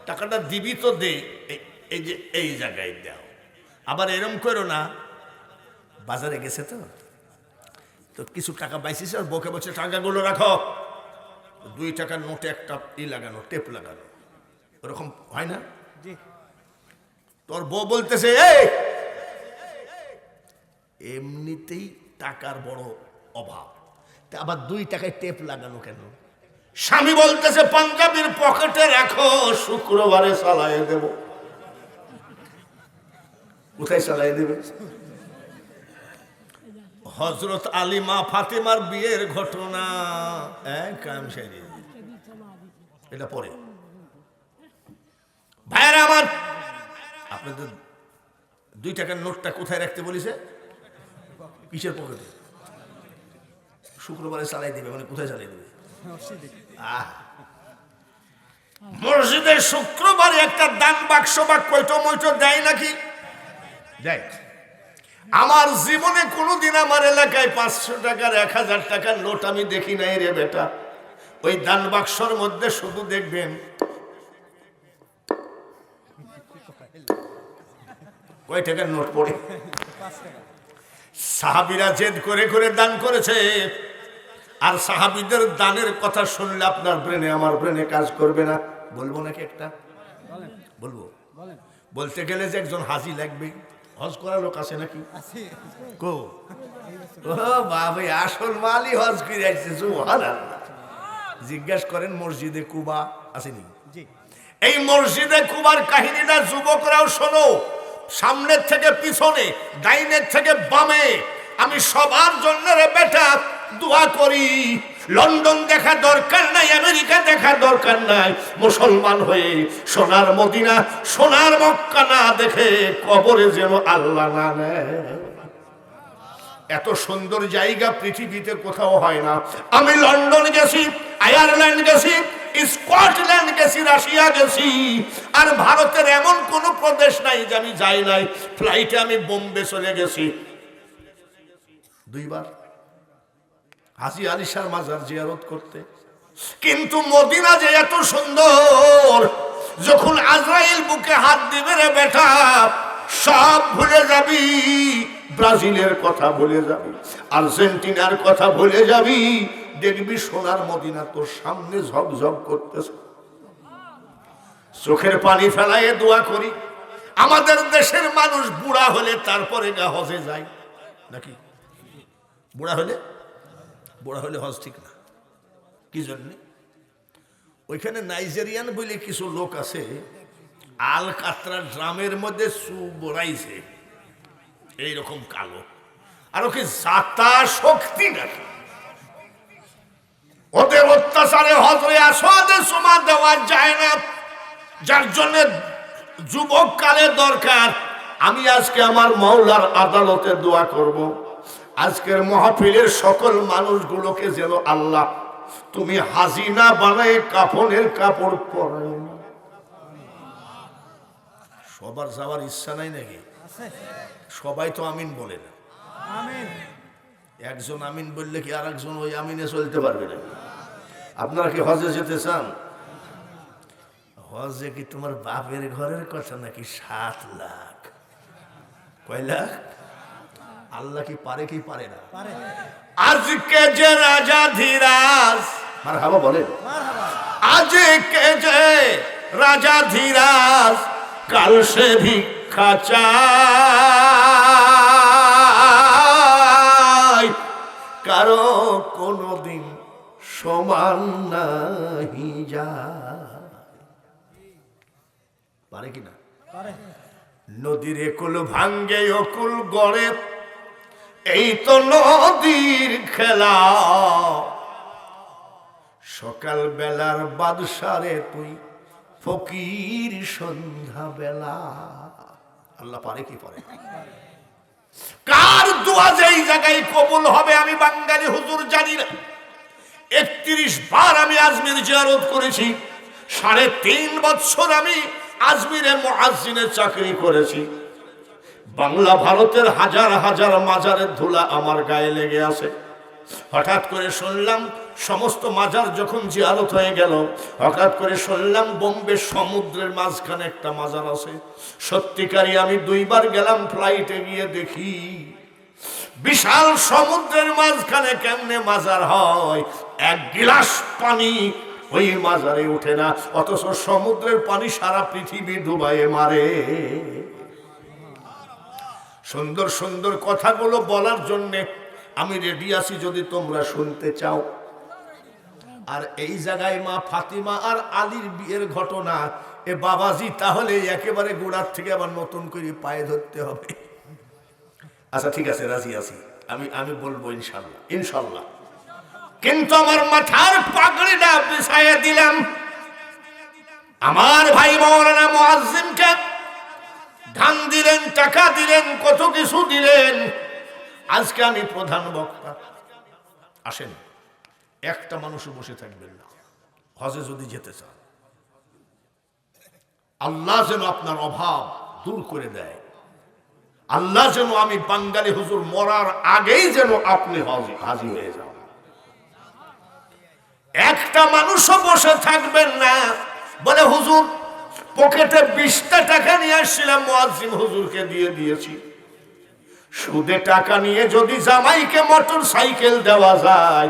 Speaker 1: টাকাটা দিবি তো দে, এই যে এই জায়গায় দাও। আবার এরম করো না, বাজারে গেছে তো কিছু টাকা বাইছিস আর বকে বসে টাকাগুলো রাখো, 2 টাকার নোটে একটা লাগানো, টেপ লাগানো, ওরকম হয় না? তোর বউ বলতেছে এমনিতেই টাকার বড় অভাব, তা আবার 2 টাকায় টেপ লাগানো কেন? স্বামী বলতেছে পাঞ্জাবির পকেটে রাখো, শুক্রবারে চালায় দেব। কোথায় চালায় দেবে? হযরত আলী মা ফাতেমার বিয়ের ঘটনা, কাম সাইরে এটা পরে। ভাইরা আমার, আপনাদের 2 টাকার নোটটা কোথায় রাখতে বলেছে? কিসের পকেটে? শুক্রবারে চালাই দিবে, মানে কোথায় চালাই দিবে? মসজিদে শুক্রবারে একটা দান বাক্স বা কয়টো মইটো দেয় নাকি? দেয়। আমার জীবনে কোনোদিন আমার এলাকায় 500 টাকার 1000 টাকার নোট আমি দেখি নাই রে বেটা। ওই দান বাক্সর মধ্যে শুধু দেখবেন কয় টাকার নোট পড়ে। সাহাবীরা জেদ করে করে দান করেছে, আর সাহাবীদের দানের কথা শুনলে আপনার ব্রেনে আমার ব্রেনে কাজ করবে না। বলবো নাকি একটা? বলবো। বলতে গেলে যে একজন হাজি লাগবে, হজ করার লোক আছে নাকি? কো বাবা, আসল মালই হজ করে আসছে। সুবহানাল্লাহ। জিজ্ঞাসা করেন মসজিদে কুবা আসেনি? এই মসজিদে কুবার কাহিনীটা যুবকরাও শোনো, সামনের থেকে পিছনে, ডাইনের থেকে বামে। আমি সবার জন্য রে বেটা দোয়া করি। লন্ডন দেখা দরকার নাই, আমেরিকা দেখা দরকার নাই, মুসলমান হয়ে সোনার মদিনা সোনার মক্কা না দেখে কবরে যেন আল্লাহ না নেয়। এত সুন্দর জায়গা পৃথিবীতে কোথাও হয় না। আমি লন্ডন গেছি, আয়ারল্যান্ড গেছি, স্কটল্যান্ড গেছি, রাশিয়া গেছি, আর ভারতের এমন কোন প্রদেশ নাই যে আমি যাই নাই। ফ্লাইটে আমি বোম্বে চলে গেছি 2 বার হাজী আলী শাহ মাজার জিয়ারত করতে। কিন্তু মদিনা যে এত সুন্দর, যখন আজরাইল বুকে হাত দিবে রে বেটা, সব ভুলে যাবি। ব্রাজিলের কথা ভুলে যাবি, আর্জেন্টিনার কথা ভুলে যাবি, দেখবি সোনার মদিনা তোর সামনে ঝকঝক করতেছে। চোখের পানি ফেলায় দোয়া করি, আমাদের দেশের মানুষ বুড়া হলে তারপরে গা হজে যায় নাকি? বুড়া হলে হজ ঠিক না। কি জন্য? ওইখানে নাইজেরিয়ান বলে কিছু লোক আছে, আল কাতরা ড্রামের মধ্যে সুবরাইছে এইরকম কালো, আর ওকে জাতা শক্তি নাকি? ওদের অত্যাচারে হজরে আসওয়াদে সুমা দেওয়া যায় না, যার জন্য যুবক কালে দরকার। আমি আজকে আমার মাওলার আদালতে দোয়া করব, আজকের মাহফিলের সকল মানুষগুলোকে যেন আল্লাহ তুমি হাজিনা বানায় কাফনের কাপড় পরায়। সবার যাওয়ার ইচ্ছা নাই নাকি? সবাই তো আমিন বলে না। একজন আমিন বললে কি আর একজন ওই আমিনে চলতে পারবে না? আপনারা কি হজে যেতে চান? হজে কি তোমার বাপের ঘরের কথা নাকি? 7 লাখ, কয় লাখ? আল্লাহ কি পারে কি পারে না? আজকে যে রাজা ধীরাজ, মারহাবা বলেন, আজকে যে রাজা ধীরাজ, কাল সে ভিক্ষা চায়, কারো কোনদিন সমান নাহি যায়। পারে কিনা? নদীর একুল ভাঙ্গে অকুল গড়ে, এই তো নদীর খেলা। সকাল বেলার বাদশারে তুই ফকির সন্ধ্যা বেলা। আল্লাহ পারে কি পারে? কার দোয়া যেই জায়গায় কবুল হবে আমি বাঙালি হুজুর জানি না। 31 বার আমি আজমির জিয়ারত করেছি। 3.5 বছর আমি আজমিরে মুয়াজ্জিনের চাকরি করেছি। বাংলা ভারতের হাজার হাজার মাজারের ধুলা আমার গায়ে লেগে আছে। হঠাৎ করে শুনলাম সমস্ত মাজার যখন জিয়ারত হয়ে গেল, হঠাৎ করে শুনলাম বোম্বে সমুদ্রের মাঝখানে একটা মাজার আছে। সত্যিকারই আমি 2 বার গেলাম ফ্লাইটে, গিয়ে দেখি বিশাল সমুদ্রের মাঝখানে কেমনে মাজার হয়, 1 গিলাস পানি ওই মাজারে উঠে না, অথচ সমুদ্রের পানি সারা পৃথিবী ডুবাইয়ে মারে। সুন্দর সুন্দর কথাগুলো বলার জন্যে আমি রেডি আছি, যদি তোমরা শুনতে চাও। আর এই জায়গায় মা ফাতিমা আর আলীর বিয়ের ঘটনা, এ বাবাজি তাহলে একেবারে গোড়ার থেকে আবার নতুন করে পায়ে ধরতে হবে। আচ্ছা ঠিক আছে, রাজি আছি, আমি বলবো ইনশাল্লাহ ইনশাল্লাহ। কিন্তু আমার মাথার পাগড়িটা বিছাইয়ে দিলাম আমার ভাই মাওলানা মুয়াজ্জিমকে। ধান দিলেন, টাকা দিলেন, কত কিছু দিলেন। আজকে আমি প্রধান বক্তা। আসেন, একটা মানুষও বসে থাকবেন না। হজে যদি যেতে চান, আল্লাহ যেন আপনার অভাব দূর করে দেয়। আল্লাহ যেন, আমি বাঙালি হুজুর মরার আগেই যেন আপনি হাজির হয়ে যান। একটা মানুষও বসে থাকবেন না বলে হুজুর পকেটে 20টা টাকা নিয়ে আসছিলাম, মুয়াজ্জিম হুজুরকে দিয়ে দিয়েছি। সুদে টাকা নিয়ে যদি জামাইকে মোটর সাইকেল দেওয়া যায়,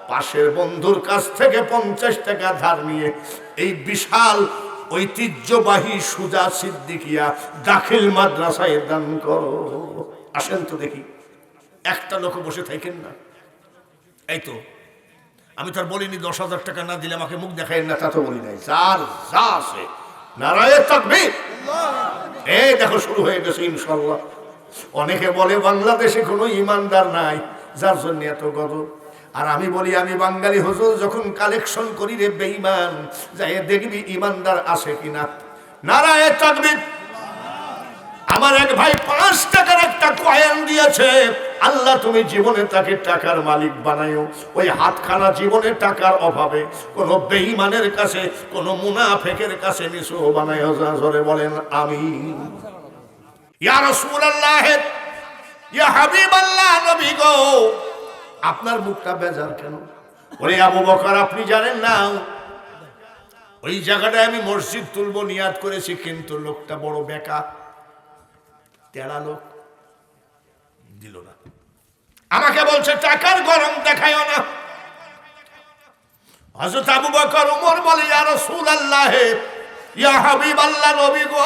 Speaker 1: পাশের বন্ধুর কাছ থেকে 50 টাকা ধার নিয়ে এই বিশাল ঐতিহ্যবাহী সুজা সিদ্দিকিয়া দাখিল মাদ্রাসায় দান করো। আসেন তো দেখি, একটা লোক বসে থাকেন না। এই তো আমি তার বলিনি 10,000 টাকা না দিলে আমাকে মুখ দেখাই না, তা তো বলি নাই। যার যা আছে নারায়ে তাকবীর। এই দেখো শুরু হয়ে গেছে ইনশাআল্লাহ। অনেকে বলে বাংলাদেশে কোনো ইমানদার নাই, যার জন্য এত গজব। আর আমি বলি, আমি বাঙালি হুজুর যখন কালেকশন করি রে বেঈমান, যাই দেখবি ইমানদার আছে কিনা। নারায়ে তাকবীর। আমার এক ভাই 5 টাকার একটা কয়েন দিয়েছে। আল্লাহ তুমি জীবনে তাকে টাকার মালিক বানায়ো। ওই হাতখানা জীবনে টাকার অভাবে কোন বেঈমানের কাছে, কোন মুনাফিকের কাছে নিসু বানায়ো। জোরে বলেন আমিন। ইয়া রাসূলুল্লাহ, ইয়া হাবিবাল্লাহ, নবী গো আপনার মুখটা বেজার কেন? ওরে আবু বকর, আপনি জানেন না ওই জায়গাটায় আমি মসজিদ তুলবো নিয়াত করেছি, কিন্তু লোকটা বড় বেকা, তেড়া লোক, দিল না। আমাকে বলছে টাকার গরম দেখায়ও না। হযরত আবু বকর ওমর বলে, ইয়া রাসূলুল্লাহ, ইয়া হাবিবাল্লাহ, নবী গো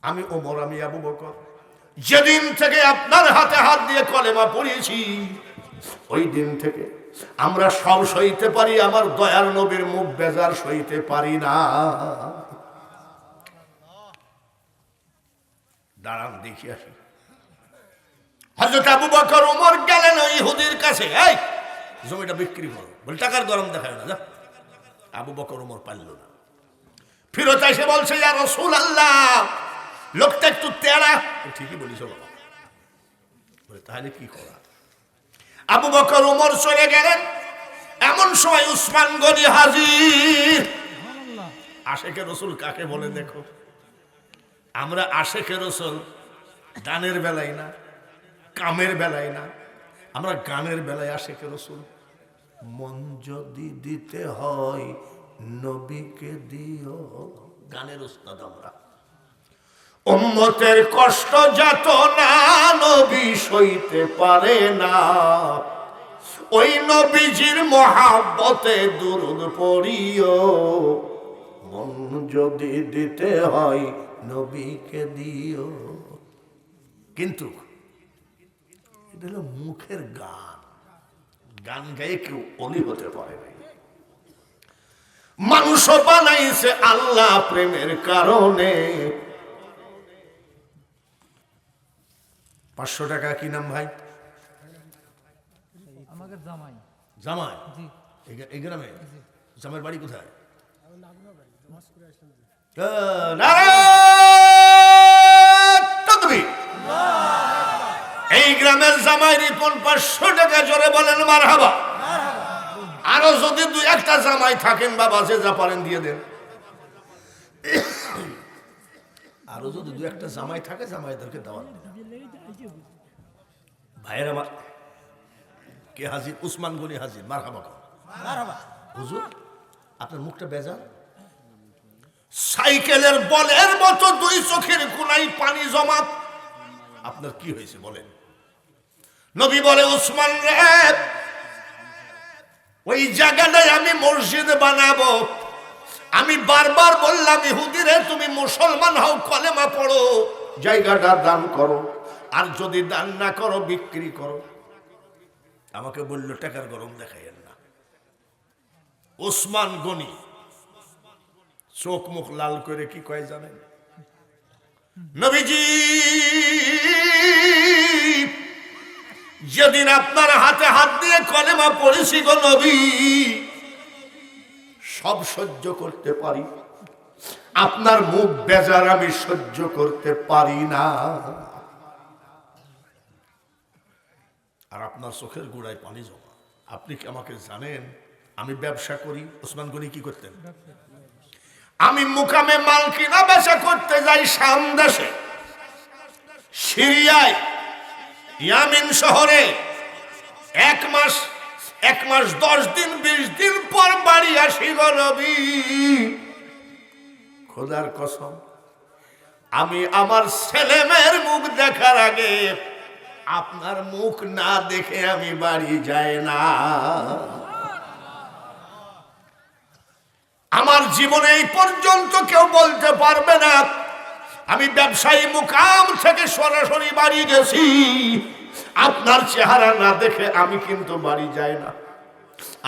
Speaker 1: আমি ওমর, আমি আবু বকর, যেদিন থেকে আপনার হাতে হাত দিয়ে কলেমা পড়িয়েছি, ওই দিন থেকে আমরা সব সইতে পারি, আমার দয়ার নবীর মুখ বেজার সইতে পারি না। দাঁড়ান দেখি আসি। হযরত আবু বকর ওমর গেলেন ওই ইহুদির কাছে, এই জমিটা বিক্রি করো, বলে টাকার গরম দেখায় না। আবু বকর ওমর পারল না, ফিরত এসে বলছে, ইয়া রাসূলুল্লাহ, লোকটা একটু তেড়া। ঠিকই বলিস বাবা, বলে তাহলে কি করা? আবু বকর ওমর চলে গেলেন। এমন সময় উসমান গনি হাজির। আশেকে রসুল কাকে বলে দেখো। আমরা আশেকে রসুল গানের বেলায় না, কামের বেলায় না, আমরা গানের বেলায় আশেকে রসুল। মন যদি দিতে হয় নবীকে দিও, গানের উস্তাদ আমরা। উম্মতের কষ্ট যত না নবী সইতে পারে না, ওই নবীজির মহাব্বতে দুরূদ পড়িও। মন যদি দিতে হয় নবীকে দিও। কিন্তু এটা হলো মুখের গান, গান গায়ে কেউ অলি হতে পারে না। মানুষ বানাইছে আল্লাহ প্রেমের কারণে। 500 টাকা কি নাম ভাই?
Speaker 2: আমাদের জামাই।
Speaker 1: জামাই?
Speaker 2: জি।
Speaker 1: এই গ্রামে? জামাইয়ের বাড়ি কোথায়? এই গ্রামের জামাই রিপন 500 টাকা জোরে বলেন মারহাবা। আরো যদি 2-1টা জামাই থাকেন বাবা, যে যা পারেন দিয়ে দেন। আরো যদি 2-1টা জামাই থাকে জামাইদেরকে দাওয়াত দেন। ভাইয়ের আমার কে হাজির? উসমান গনি হাজির, মারহাবা। হুজুর আপনার মুখটা বেজান, সাইকেলের বলের মতো 2 চোখের কোনায় পানি জমা। আপনার কি হয়েছে বলেন? নবী বলে, উসমান রে, ওই জায়গাটায় আমি মসজিদ বানাবো। আমি বারবার বললাম, ইহুদিরে তুমি মুসলমান হও, কলেমা পড়ো, জায়গাটা দান করো, আর যদি দান না করো বিক্রি করো। আমাকে বললো টাকার গরম দেখাইয়েন না। ওসমান গনি চোখ মুখ লাল করে কি কয় জানেন? নবীজি যেদিন আপনার হাতে হাত দিয়ে কলেমা পড়েছি গো নবী, সব সহ্য করতে পারি, আপনার মুখ বেজার আমি সহ্য করতে পারি না। আর আপনার চোখের গোড়ায় পানি জমা। আপনি কি আমাকে জানেন? আমি ব্যবসা করি। ওসমান গনি কি করতেন? আমি মুকামে মাল কিনা বেচা করতে যাই শাম দেশে, সিরিয়ায়, ইয়ামিন শহরে। 1 মাস 10 দিন 20 দিন পর বাড়ি আসি গো নবী। খোদার কসম, আমি আমার ছেলে মেয়ের মুখ দেখার আগে আপনার মুখ না দেখে আমি বাড়ি যাই না। আমার জীবনে এই পর্যন্ত কেউ বলতে পারবে না আমি ব্যবসায়ী মুকাম থেকে সরাসরি বাড়ি গেছি, আপনার চেহারা না দেখে আমি কিন্তু বাড়ি যাই না।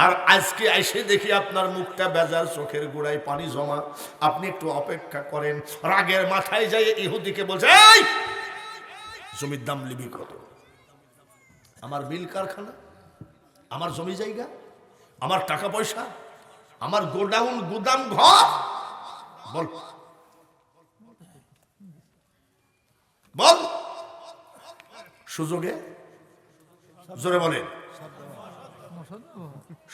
Speaker 1: আর আজকে এসে দেখি আপনার মুখটা বেজার, চোখের গোড়ায় পানি জমা। আপনি একটু অপেক্ষা করেন। রাগের মাথায় যাই ইহুদিকে বলছে, এই জমির দাম লিবি কত? আমার মিল কারখানা, আমার জমি জায়গা, আমার টাকা পয়সা, আমার গোডাউন গুদাম ঘর, বল বল। সুযোগে, জোরে বলেন,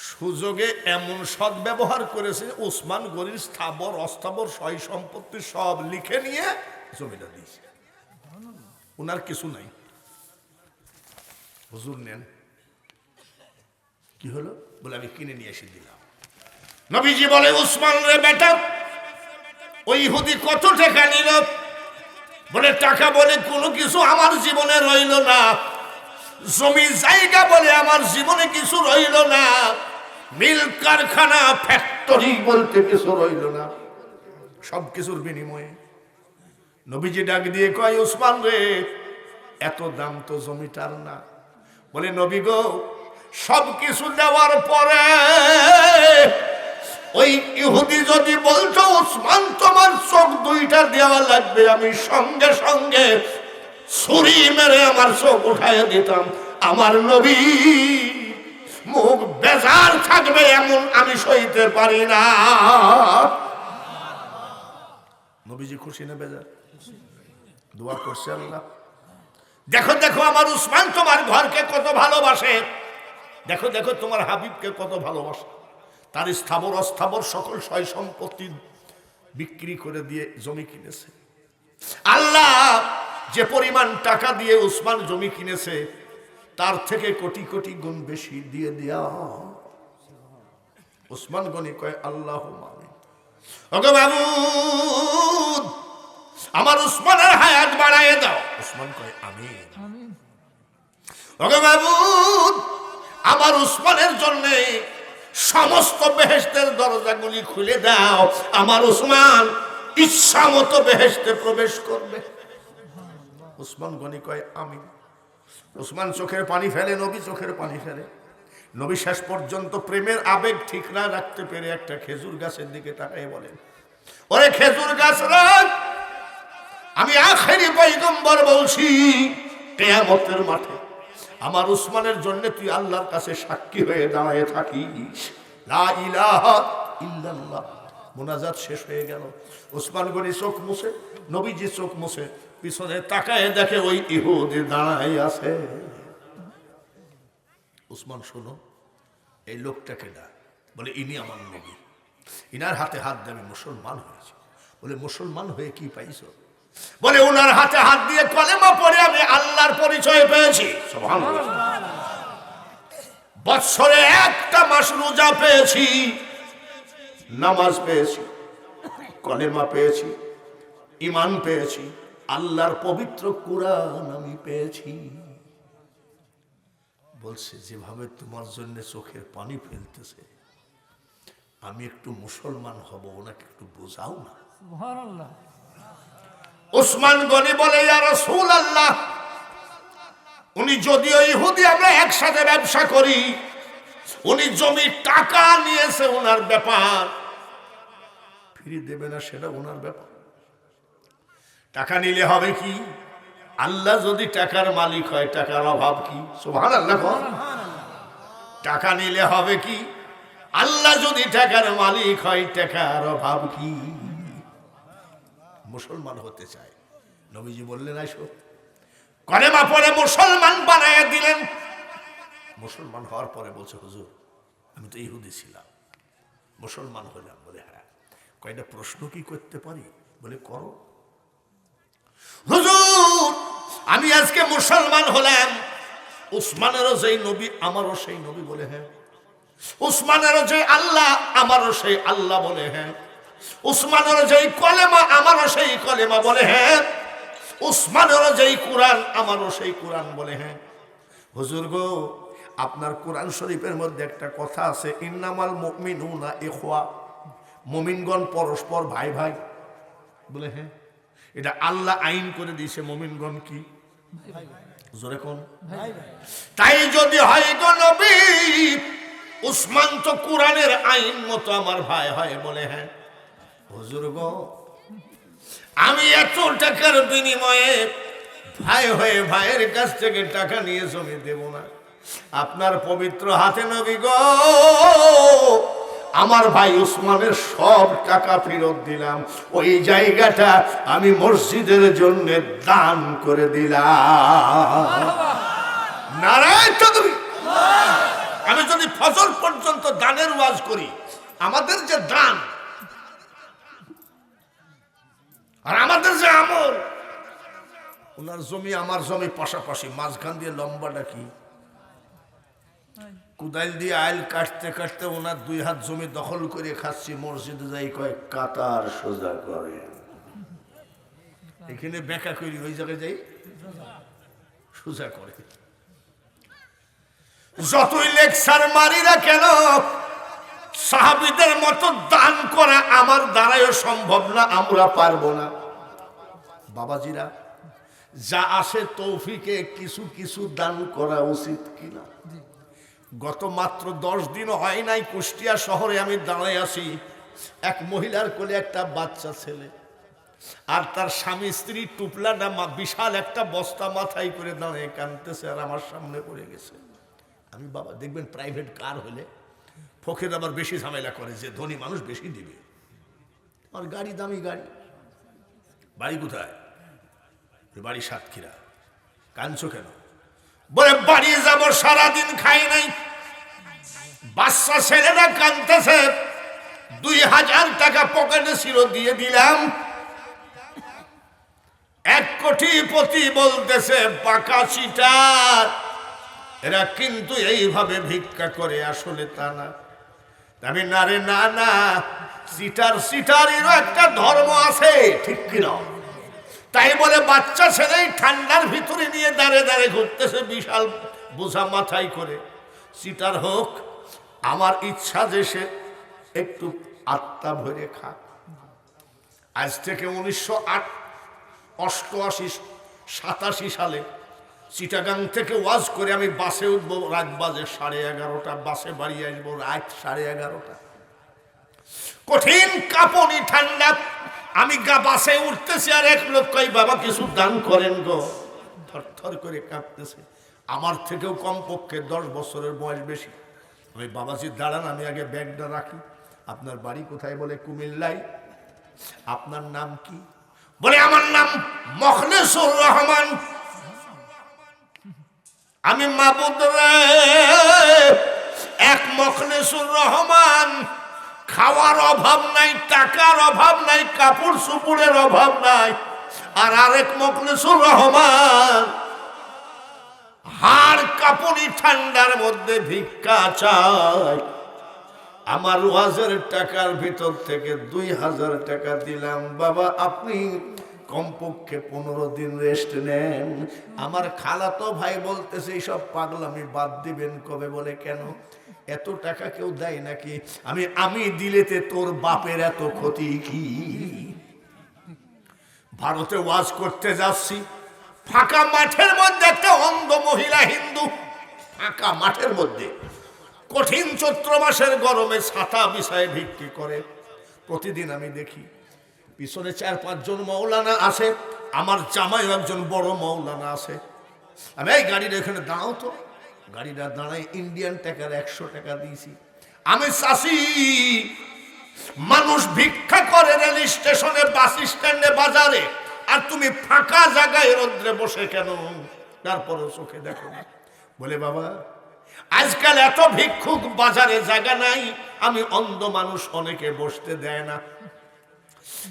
Speaker 1: সুযোগে এমন সৎ ব্যবহার করেছে, ওসমান গনির স্থাবর অস্থাবর সয় সম্পত্তি সব লিখে নিয়ে জমিটা দিয়েছে। ওনার কিছু নাই। হুজুর নেন। কি হলো? বলে আমি কিনে নিয়ে এসে দিলাম। নবীজি বলে, উসমান রে বেটা, ওই ইহুদি কত টাকা নিল? বলে টাকা বলে কোনো কিছু আমার জীবনে রইল না, জমি জায়গা বলে আমার জীবনে কিছু রইল না, মিল কারখানা ফ্যাক্টরি বলতে কিছু রইল না। সব কিছুর বিনিময়ে নবীজি ডাক দিয়ে কয়, উসমান রে, এত দাম তো জমিটার না। বলে, নবী গো, সব কিছু দেওয়ার পরে ওই ইহুদি যদি বলতো, উসমান তোমার চোখ 2টা দেওয়া লাগবে, আমি সঙ্গে সঙ্গে ছুরি মেরে আমার চোখ উঠায় দিতাম। আমার নবী মুখ বেজার থাকবে এমন আমি সইতে পারি না। নবীজি খুশি না বেজার? দোয়া করছে আল্লাহ, দেখো দেখো আমার উসমান তোমার ঘরকে কত ভালোবাসে, দেখো দেখো তোমার হাবিবকে কত ভালোবাসে, তার স্থাবর অস্থাবর সকল সয় সম্পত্তি বিক্রি করে দিয়ে জমি কিনেছে। আল্লাহ যে পরিমাণ টাকা দিয়ে উসমান জমি কিনেছে তার থেকে কোটি কোটি গুণ বেশি দিয়ে দেয়া। উসমান গনি কয় আল্লাহুম্মা আমিন। ওগো মাবুদ, আমার উসমানের হায়াত বাড়ায় দাও। উসমান কয় আমিন। ওগো মাবুদ, আমার উসমানের জন্য সমস্ত বেহেশতের দরজাগুলি খুলে দাও, আমার উসমান ইচ্ছা মতো বেহেশতে প্রবেশ করবে। উসমান গনি কয় আমিন। উসমান চোখের পানি ফেলে, নবী চোখের পানি ফেলে। নবী শেষ পর্যন্ত প্রেমের আবেগ ঠিক না রাখতে পেরে একটা খেজুর গাছের দিকে তাকায় বলেন, ওরে খেজুর গাছ রাখ, আমি আখেরি পয়গম্বর বলছি, কিয়ামতের মাঠে আমার উসমানের জন্য তুই আল্লাহর কাছে সাক্ষী হয়ে দাঁড়িয়ে থাকিস। লা ইলাহা ইল্লাল্লাহ। মুনাজাত শেষ হয়ে গেল। উসমান গনি চোখ মুছে, নবীজি চোখ মুছে পিছনে তাকায় দেখে ওই ইহুদি দাঁড়াই আছে। উসমান শোনো, এই লোকটাকে না, বলে ইনি আমার নবী, ইনার হাতে হাত দিয়ে আমি মুসলমান হয়েছি। বলে মুসলমান হয়ে কি পাইছো? বলে ওনার হাতে হাত দিয়ে কলেমা পড়ে আমি আল্লাহর পরিচয় পেয়েছি। সুবহানাল্লাহ। বৎসরে একটা মাস রোজা পেয়েছি, নামাজ পেয়েছি, কলেমা পেয়েছি, ঈমান পেয়েছি, আল্লাহর পবিত্র কুরআন আমি পেয়েছি। বলছে যেভাবে তোমার জন্য চোখের পানি ফেলতেছে, আমি একটু মুসলমান হব, ওনাকে একটু বোঝাও না। সুবহানাল্লাহ। উসমান গনি বলে ইয়া রাসূলুল্লাহ, উনি যদিও ইহুদি, আমরা একসাথে ব্যবসা করি, উনি জমি টাকা নিয়েছে, ওনার ব্যাপার, ফিরিয়ে দেবে না সেটা ওনার ব্যাপার। টাকা নিলে হবে কি? আল্লাহ যদি টাকার মালিক হয়, টাকার অভাব কি? সুবহানাল্লাহ। টাকা নিলে হবে কি? আল্লাহ যদি টাকার মালিক হয়, টাকার অভাব কি? মুসলমান হতে চায়, নবীজি বললেন আইসো, কলেমা পড়ে মুসলমান বানায় দিলেন। মুসলমান হওয়ার পরে বলছে হুজুর আমি তো ইহুদি ছিলাম, মুসলমান হলাম। বলে হ্যাঁ। কয়টা প্রশ্ন কি করতে পারি? বলে করো। হুজুর আমি আজকে মুসলমান হলাম, উসমানেরও যেই নবী আমারও সেই নবী। বলে হ্যাঁ। উসমানেরও যে আল্লাহ আমারও সেই আল্লাহ। বলে হ্যাঁ। উসমানেরও যেই কলেমা আমারও সেই কলেমা। বলে হ্যাঁ। উসমানেরও যেই কুরআন আমারও সেই কুরআন। বলে হ্যাঁ। হুজুর গো, আপনার কোরআন শরীফের মধ্যে একটা কথা আছে, ইন্নামাল মুমিনুনা ইখওয়া, মুমিনগণ পরস্পর ভাই ভাই। বলে হ্যাঁ। এটা আল্লাহ আইন করে দিয়েছে, মুমিনগণ কি জোরে কোন ভাই ভাই। তাই যদি হয় গো নবী, উসমান তো কোরআনের আইন মতো আমার ভাই হয়। বলে হ্যাঁ। হুজুর গো, আমি এত টাকার বিনিময়ে ভাই হয়ে ভাইয়ের কাছ থেকে টাকা নিয়ে জমি দেব না। আপনার পবিত্র হাতে নবী গো, আমার ভাই উসমানের সব টাকা ফেরত দিলাম, ওই জায়গাটা আমি মসজিদের জন্য দান করে দিলাম। নারায়ণ চৌধুরী, আমি যদি ফজর পর্যন্ত দানের ওয়াজ করি, আমাদের যে দান আর আমাদের যে আমল, ওনার জমি আমার জমি পাশাপাশি, মাঝখান দিয়ে লম্বাটা কি, কুদাইল দিয়ে আইল কাটতে কাটতে ওনার 2 হাত জমি দখল করে খাচ্ছি। মসজিদে যাই কয় কাতার সোজা করে, এখানে বেঁকা করি, ওই জায়গায় যাই সোজা করে। যতই লেকচার মারি না কেন, সাহাবীদের মতো দান করা আমার দ্বারাও সম্ভব না, আমরা পারবো না। বাবাজিরা, যা আসে তৌফিকে কিছু কিছু দান করা উচিত কিনা? গত মাত্র 10 দিন হয় নাই, কুষ্টিয়া শহরে আমি দাঁড়ায় আছি, এক মহিলার কোলে একটা বাচ্চা ছেলে, আর তার স্বামী স্ত্রী টুপলাটা বিশাল একটা বস্তা মাথায় করে দাঁড়িয়ে কাঁদতেছে, আর আমার সামনে পড়ে গেছে। আমি বাবা, দেখবেন প্রাইভেট কার হলে ফকির আবার বেশি ঝামেলা করে, যে ধনী মানুষ বেশি দিবে। আর গাড়ি দামি গাড়ি। বাড়ি কোথায়? বাড়ি সাতক্ষীরা। কাঁদছো কেন? বলে বাড়ি যাবো, সারাদিন খাই নাই, বাচ্চা ছেলেরা কাঁদতেছে, 2000 টাকা পকেটে ছিল, দিয়ে দিলাম। 1 কোটিপতি বলতেছে পাকা সিটার, এরা কিন্তু এইভাবে ভিক্ষা করে, আসলে তা না। আমি না রে, না না, সিটারেরও একটা ধর্ম আছে, ঠিক কিনা? তাই বলে বাচ্চা ছেলেই ঠান্ডার ভিতরে নিয়ে দাঁড়ে দাঁড়ে ঘুরতেছে বিশাল বোঝা মাথায় করে। সিটার হোক, আমার ইচ্ছা যে সে একটু আত্মা ভরে খাক। আজ থেকে 1988-87 সালে চিটাগাং থেকে ওয়াজ করে আমি বাসে উঠবো, রাত বাজে 11:30, বাসে বাড়ি আসবো রাত 11:30। কঠিন কাঁপনি, ঠান্ডা। আমি বাসে উঠতেছি, আর এক লোক কই বাবা কিছু দান করেন গো। থরথর করে কাঁপতেছে, আমার থেকেও কমপক্ষে 10 বছরের বয়স বেশি। আমি বাবাজি দাঁড়ান, আমি আগে ব্যাগটা রাখি। আপনার বাড়ি কোথায়? বলে কুমিল্লায়। আপনার নাম কি? বলে আমার নাম মখলেসুর রহমান। আমি মাবুদ রে, এক মখলেসুর রহমান, খাওয়ার অভাব নাই, টাকার অভাব নাই, কাপড় সুপুরের অভাব নাই। আর আরেক মখলেসুর রহমান হাড় কাঁপুনি ঠান্ডার মধ্যে ভিক্ষা চায়। আমার ওয়াজের টাকার ভিতর থেকে 2000 টাকা দিলাম। বাবা আপনি কমপক্ষে 15 দিন রেস্ট নেন। আমার খালাতো ভাই বলতেছে এইসব পাগলামি বাদ দিবেন কবে? বলে কেন? এত টাকা কেউ দেয় নাকি? আমি দিলেতে তোর বাপের এত ক্ষতি কি? ভারতে ওয়াজ করতে যাচ্ছি, ফাঁকা মাঠের মধ্যে একটা অন্ধ মহিলা হিন্দু, ফাঁকা মাঠের মধ্যে কঠিন চৈত্র মাসের গরমে ছাতা বিছায় ভিক্ষি করে। প্রতিদিন আমি দেখি পিছনে 4-5 জন মৌলানা আছে, আমার জামাই একজন বড় মৌলানা আছে। আমি এই গাড়ির এখানে দাঁড়াও তো, গাড়িটা দাঁড়াই, ইন্ডিয়ান টাকার 100 টাকা দিয়েছি। আমি চাষি, মানুষ ভিক্ষা করে রেল স্টেশনে, বাস স্ট্যান্ডে, বাজারে, আর তুমি ফাঁকা জায়গায় রোদ্রে বসে কেন? তারপরও চোখে দেখো না। বলে বাবা আজকাল এত ভিক্ষুক, বাজারে জায়গা নাই, আমি অন্ধ মানুষ, অনেকে বসতে দেয় না,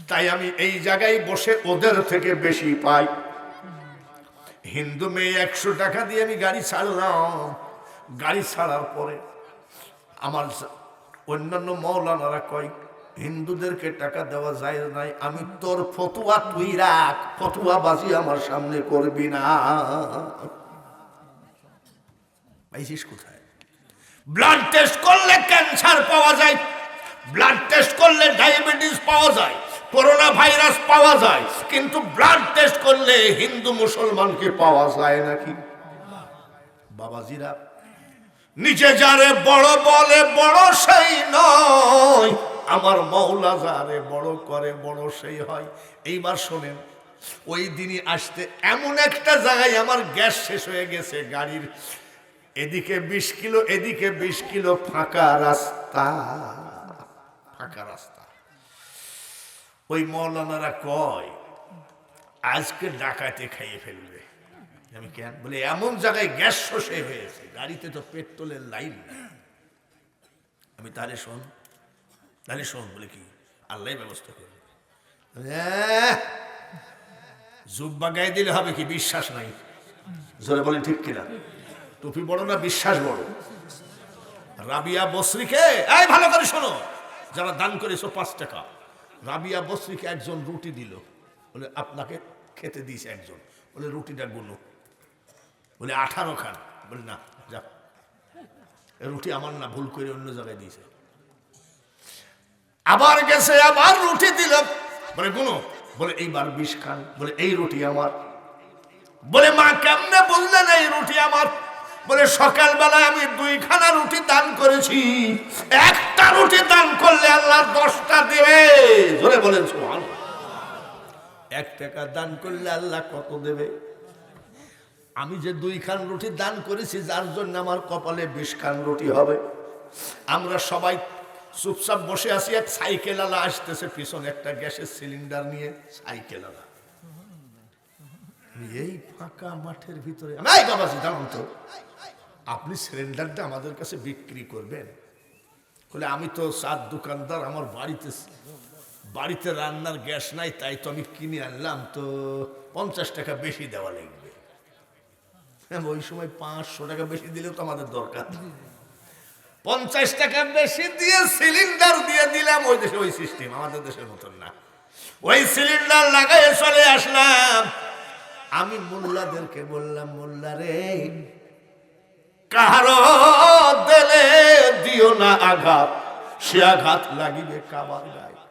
Speaker 1: তাই আমি এই জায়গায় বসে ওদের থেকে বেশি পাই। হিন্দু মেয়ে 100 টাকা দিয়ে আমি গাড়ি ছাড়লাম। গাড়ি ছাড়ার পরে আমার অন্যান্য মৌলানারা কয় হিন্দুদেরকে টাকা দেওয়া যায় নাই। আমি তোর ফতুয়া তুই রাখ, ফতুয়া বাজি আমার সামনে করবি না। পাইছিস কোথায়? ব্লাড টেস্ট করলে ক্যান্সার পাওয়া যায়, ব্লাড টেস্ট করলে ডায়াবেটিস পাওয়া যায়, করোনা ভাইরাস পাওয়া যায়, কিন্তু ব্লাড টেস্ট করলে হিন্দু মুসলমানকে পাওয়া যায় নাকি? বাবাজিরা, নিচে যারে বড় বলে বড় সেই নয়, আমার মৌলা যারে বড় করে বড় সেই হয়। এইবার শোনেন, ওই দিনই আসতে এমন একটা জায়গায় আমার গ্যাস শেষ হয়ে গেছে, গাড়ির এদিকে 20 কিলো, এদিকে 20 কিলো, ফাঁকা রাস্তা, ফাঁকা রাস্তা। ওই মৌলানারা কয় আজকে ডাকাতে খাইয়ে ফেলবে। আমি কেন? বলে এমন জায়গায় গ্যাস শোষে হয়েছে, গাড়িতে তো পেট্রোলের লাইন নাই। আমি তাহলে শোন, তাহলে শোন। বলে কি? আল্লাহ ব্যবস্থা করবে। জুব্বা গায়ে দিলে হবে কি? বিশ্বাস নাই। জোরে বলেন ঠিক কিনা? টুপি বড় না বিশ্বাস বড়? রাবিয়া বসরিকে, এই ভালো করে শোনো, যারা দান করেছো 5 টাকা, রাবিয়া বসরিকে একজন রুটি দিল। বলে আপনাকে খেতে দিয়েছে একজন। বলে রুটিটা গুনো। বলে 18 খান। বলে না, যা, রুটি আমার না, ভুল করে অন্য জায়গায় দিয়েছে। আবার গেছে, আবার রুটি দিল। বলে গুনো। বলে এইবার 20 খান। বলে এই রুটি আমার। বলে মা কেমনে বললেন এই রুটি আমার? বলে সকালবেলায় আমি 2 খানা রুটি দান করেছি, একটা রুটি দান করলে আল্লাহ 10টা দেবে। জোরে বলেন সুবহানাল্লাহ। 1 টাকা দান করলে আল্লাহ কত দেবে? আমি যে 2 খান রুটি দান করেছি, যার জন্য আমার কপালে 20 খান রুটি হবে। আমরা সবাই চুপচাপ বসে আছি, এক সাইকেল আলা আসতেছে পিছনে একটা গ্যাসের সিলিন্ডার নিয়ে, সাইকেল আলা। এই ফাঁকা মাঠের ভিতরে, এই বাবাজি দাঁড়ান তো, আপনি সিলিন্ডারটা আমাদের কাছে বিক্রি করবেন? বলে আমি তো চার দোকানদার, আমার বাড়িতে রান্নার গ্যাস নাই, তাই তো আমি কিনে আনলাম, তো 50 টাকা বেশি দেওয়া লাগবে। ওই সময় 500 টাকা বেশি দিলেও তো আমাদের দরকার, 50 টাকা বেশি দিয়ে সিলিন্ডার দিয়ে দিলাম। ওই দেশে ওই সিস্টেম, আমাদের দেশের মতন না। ওই সিলিন্ডার লাগাই চলে আসলাম। আমি মোল্লাদেরকে বললাম, মোল্লা রে, কাহারো দিলে দিও না আঘাত, সে আঘাত লাগিবে কাবার গায়ে।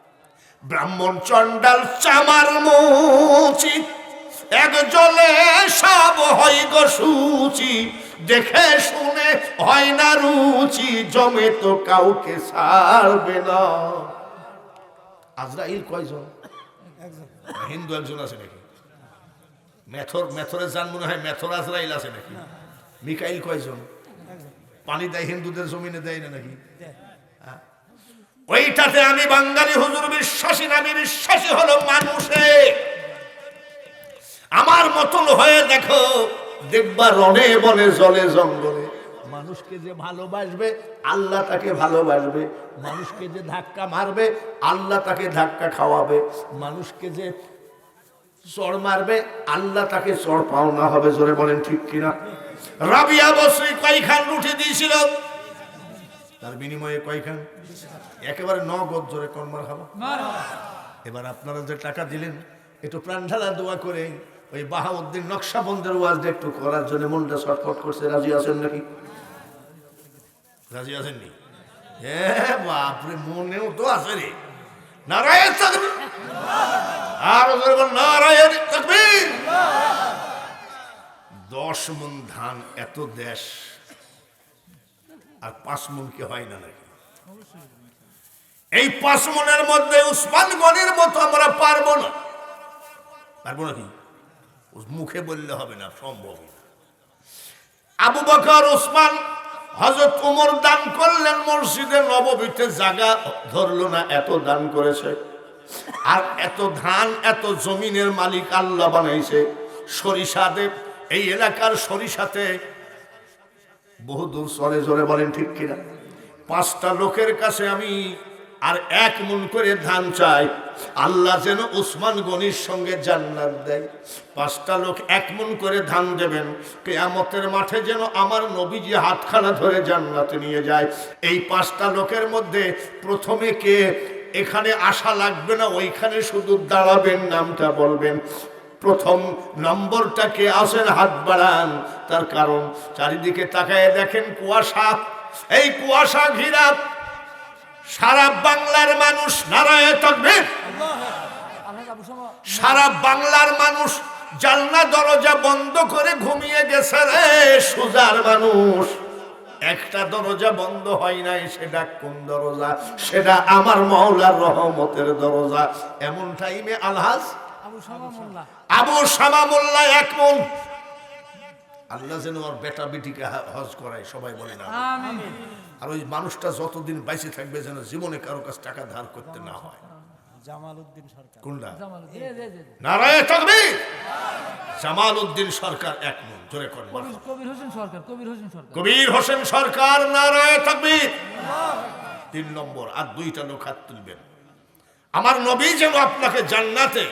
Speaker 1: ব্রাহ্মণ চন্ডাল চামার মুচি, এক জলে সব হয় গো সূচি, দেখে শুনে হয় না রুচি, জমে তো কাউকে ছাড়বে না। আজরাইল কয়জন? হিন্দু একজন আছে নাকি? মেথরে যান মনে হয়, মেথর আজরাইল আছে নাকি? মিকাইল কয়জন? পানি দেয় হিন্দুদের জমিনে, দেয় না নাকি? ওইটাতে আমি বাঙালি হুজুর বিশ্বাসী না, আমি বিশ্বাসী হলো মানুষে। আমার মতন হয়ে দেখো, দেখবা রনে বনে জলে জঙ্গলে মানুষকে যে ভালোবাসবে আল্লাহ তাকে ভালোবাসবে, মানুষকে যে ধাক্কা মারবে আল্লাহ তাকে ধাক্কা খাওয়াবে, মানুষকে যে চড় মারবে আল্লাহ তাকে চড় পাওনা হবে। জোরে বলেন ঠিক কিনা? রাবিয়া বসরি কয়খান রুটি দিয়েছিল, তার বিনিময়ে কয়খান? একেবারে নগদ। জোরে কর্মার খাবো। এবার আপনারা যে টাকা দিলেন, একটু প্রাণ ঢালা দোয়া করে ওই বাহাউদ্দিন নকশবন্দের ওয়াজটা একটু করার জন্য মনটা ছটফট করছে। রাজি আছেন নাকি? রাজি আছেন নি? বাপরে, মনেও তো আছে রে। নারায়ণ তাকবীর, আর নারায়ণ তাকবীর। 10 মণ ধান এত দেশ, আর 5 মণ কি হয় না নাকি? এই 5 মণের মধ্যে উসমান গনির মতো আমরা পারবো না। পারবো নাকি? মুখে বললে হবে না, সম্ভব না। আবু বকর, ওসমান, হযরত ওমর দান করলেন, মসজিদে নববীতে জায়গা ধরলো না, এত দান করেছে। আর এত ধান, এত জমিনের মালিক আল্লাহ বানাইছে। সরিষা দেব, এই এলাকার সরিষাতে বহুদূর চলে। জোরে বলেন ঠিক কিনা? 5টা লোকের কাছে আমি আর 1 মণ করে ধান চাই, আল্লাহ যেন উসমান গনির সঙ্গে জান্নাত দেয়। 5টা লোক 1 মণ করে ধান দেবেন, কিয়ামতের মাঠে যেন আমার নবীজি হাতখানা ধরে জান্নাতে নিয়ে যায়। এই 5টা লোকের মধ্যে প্রথমে কে, এখানে আসা লাগবে না, ওইখানে শুধু দাঁড়াবেন, নামটা বলবেন। প্রথম নম্বরটা কে আছেন? হাত বাড়ান। তার কারণ চারিদিকে তাকায় দেখেন কুয়াশা, এই কুয়াশা ঘিরা সারা বাংলার মানুষ। নারায়ে তাকবীর। সারা বাংলার মানুষ জানলা দরজা বন্ধ করে ঘুমিয়ে গেছে রে। সুজার মানুষ, একটা দরজা বন্ধ হয় নাই। সেটা কোন দরজা? সেটা আমার মাওলার রহমতের দরজা। এমন টাইমে আলহাজ আবু শামা মোল্লা 1 মণ। আল্লাহ যেন ওর বেটা বেটিকে হজ করায়, সবাই বলে না আমিন। আর ওই মানুষটা যতদিন বাইসে থাকবে যেন জীবনে কারো কাছে টাকা ধার করতে না হয়। জামালউদ্দিন সরকার। কোনটা? নারায়ে তাকবীর। জামালউদ্দিন সরকার 1 মণ। জোরে কর। কবির হোসেন সরকার, কবির হোসেন সরকার। নারায়ে তাকবীর। 3 নম্বর। আর 2টা লোক হাত তুলবেন। আমার নবী যেন আপনাকে জান্নাতে,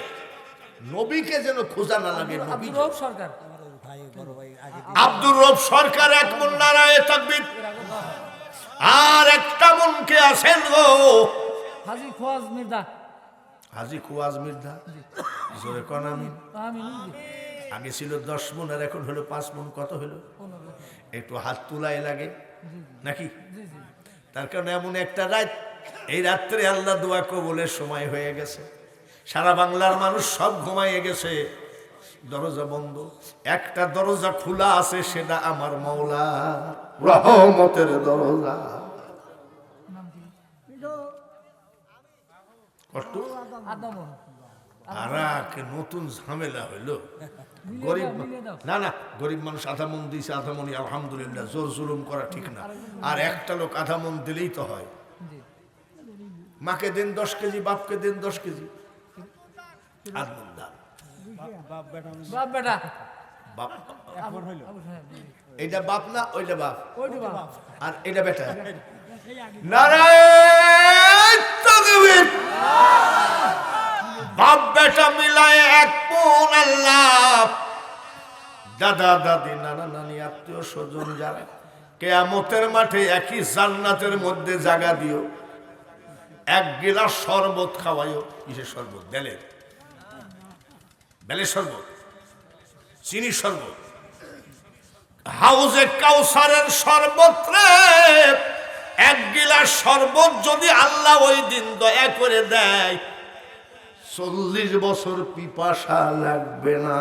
Speaker 1: নবীকে যেন খোঁজা না লাগে। নবী সরকার, আব্দুর রব সরকার 1 মণ। নারায়ে তাকবীর। আর 1টা মণ কে আছেন গো? হাজী খোয়াজ মির্জা। হাজী খোয়াজ মির্জা। জোরে কোন আমিন। আগে ছিল 10 মণ, আর এখন হলো 5 মণ। কত হলো? একটু হাত তুলাই লাগে নাকি? তার কারণে এমন একটা রাত, এই রাত্রে আল্লাহ দোয়া কবুলের সময় হয়ে গেছে। সারা বাংলার মানুষ সব ঘুমাইয়ে গেছে, দরজা বন্ধ। একটা দরজা খোলা আছে, সেটা আমার মাওলা রহমতের দরজা। কষ্ট আর নতুন ঝামেলা হইল। গরিব না, গরিব মানুষ 1/2 মণ দিয়েছে, 1/2 মণ আলহামদুলিল্লাহ। জোর জুলুম করা ঠিক না। আর একটা লোক 1/2 মণ দিলেই তো হয়। মাকে দেন 10 কেজি, বাপকে দেন 10 কেজি। এইটা বাপ না, ওইটা বাপ, আর এটা বেটা। নারায়ণ তাকবীর। বাপ বেটা মিলায় এক মন আল্লাহ। দাদা দাদি নানা নানি আত্মীয় স্বজন যারা কিয়ামতের মাঠে একই জান্নাতের মধ্যে জায়গা দিও। এক গিলাস শরবত খাওয়াইও। কিসের শরবত? বেলের। বেলের শরবত, চিনি শরবত, হাউজে কাউসারের শরবত রে। এক গিলাস শরবত যদি আল্লাহ ওই দিন দয়া করে দেয়, 40 বছর পিপাসা লাগবে না।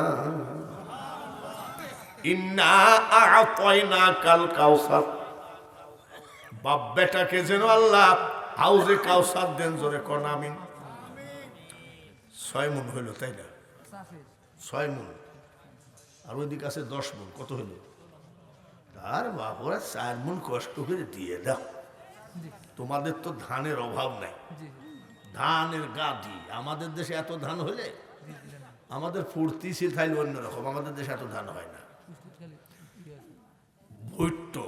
Speaker 1: ইন্না আ'তাইনাকাল কাউসার। বাপ বেটাকে যেন আল্লাহ হাউজে কাউসার দেন। জোরে কোন আমিন। 6 মণ হইল, তাই না? 6 মণ। আর ওইদিকে আছে 10 মণ। কত হইল? আর বাপরা 4 মণ কষ্ট করে দিয়ে দাও। তোমাদের তো ধানের অভাব নাই, ধানের গাদি। আমাদের দেশে এত ধান হলে আমাদের ফুর্তি ছিল অন্যরকম। আমাদের দেশে এত ধান হয় না। ভুট্টো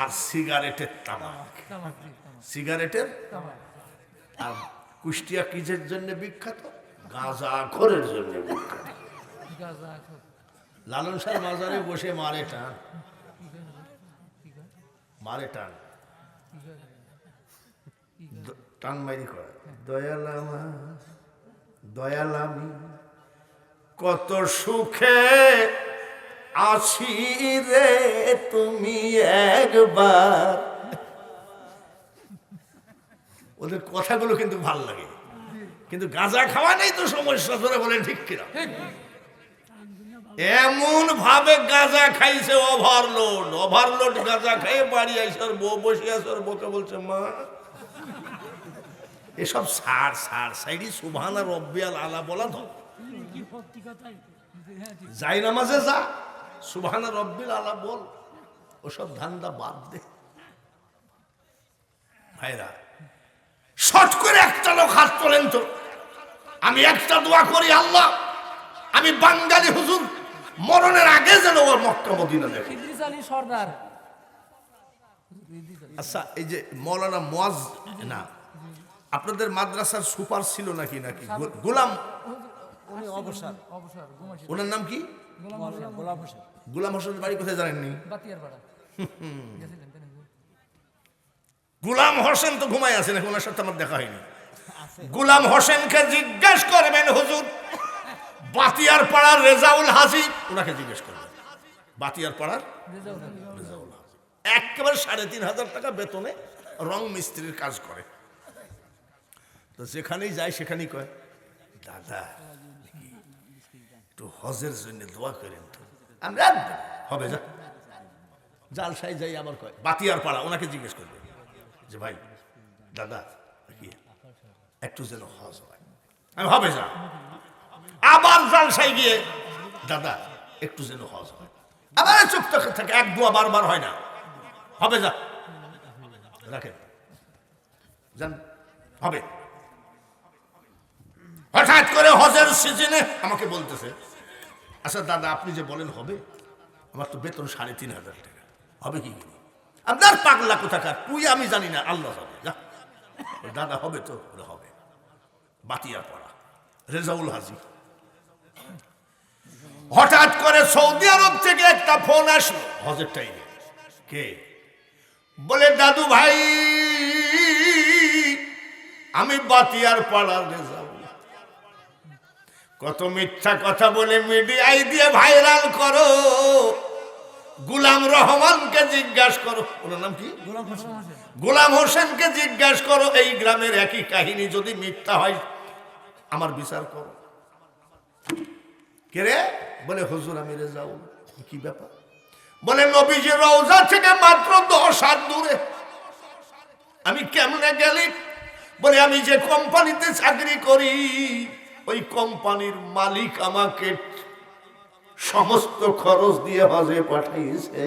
Speaker 1: আর সিগারেটের তামাক। সিগারেটের আর কুষ্টিয়া কিসের জন্য বিখ্যাত? গাঁজাখোরের জন্য বিখ্যাত। লালন শাহ মাজারে বসে মারে টান, মারে টান, টান মারি করে। দয়ালামা দয়ালামি কত সুখে আছি রে তুমি একবার। ওদের কথাগুলো কিন্তু ভাল লাগে, কিন্তু গাঁজা খাওয়া নেই তো সমস্যা। ধরে বলেন ঠিক কিনা? এমন ভাবে গাঁজা খাইছে, ওভারলোড ওভারলোড গাঁজা খাইয়ে বাড়ি আইসে আর বউ বসে আছে, আর বউকে বলছে মা এসব সার সার সাইডি সুবহানা রব্বিয়াল আলা বলা তো যাই নামাজে যা, সুবহানা রব্বিল আলা বল, ওসব ধান্দা বাদ দে। ভাইরা শর্ট করে একটা লোক হাত তোলেন তো। আমি একটা দোয়া করি, আল্লাহ আমি বাঙালি হুজুর মরণের আগে যেন ওর মক্কা মদিনা দেখি। আচ্ছা, এই যে মৌলানা মুয়াজ না, আপনাদের মাদ্রাসার সুপার ছিল নাকি? নাকি গোলাম, ওনার নাম কি? গোলাম হোসেনের বাড়ি কোথায় জানেননি? গোলাম হোসেন তো ঘুমাই আছে নাকি? ওনার সাথে আমার দেখা হয়নি। গোলাম হোসেনকে জিজ্ঞেস করবেন, হুজুর বাতিয়ার পাড়ার রেজাউল হাজি, ওনাকে জিজ্ঞেস করবেন। বাতিয়ার পাড়ার রেজাউল হাজি একেবারে 3,500 টাকা বেতনে রং মিস্ত্রির কাজ করে। তো যেখানেই যায় সেখানেই কয়, দাদা একটু হজের জন্য দোয়া করেন তো। আমরা হবে যা জালসাই যাই। আবার কয় বাতিয়ার পাড়া, ওনাকে জিজ্ঞেস করবে যে ভাই দাদা কি একটু যেন হজ হয়। আমি হবে যা। আবার জালসাই গিয়ে দাদা একটু যেন হজ হয়। আবার চুপ থাকে, এক দোয়া বারবার হয় না। হবে যা, রাখেন যান, হবে। হঠাৎ করে হজের সিজনে আমাকে বলতেছে, আচ্ছা দাদা আপনি যে বলেন হবে, আমার তো বেতন 3,500 টাকা, হবে কি? আপনার পাগলা কোথাকার, তুই আমি জানি না, আল্লাহ জানে। যা দাদা হবে তো হবে। বাতিয়ার পড়া রেজাউল হাজি। হঠাৎ করে সৌদি আরব থেকে একটা ফোন আসলো হজের টাইমে। কে বলে, দাদু ভাই আমি বাতিয়ার পাড়ার রেজাউল। কত মিথ্যা কথা বলে মিডিয়ায় দিয়ে ভাইরাল করো। গোলাম রহমানকে জিজ্ঞাসা করো, ওনার নাম কি? গোলাম হোসেনকে জিজ্ঞাসা করো। এই গ্রামের একই কাহিনী যদি মিথ্যা হয় আমার বিচার করো। কে রে? বলে হুজুর আমি রেজাউল। কি ব্যাপার? বলে নবীজি রওজা থেকে মাত্র 10 হাত দূরে। আমি কেমনে গেলি? বলে আমি যে কোম্পানিতে চাকরি করি ওই কোম্পানির মালিক আমাকে সমস্ত খরচ দিয়ে হজে পাঠাইছে।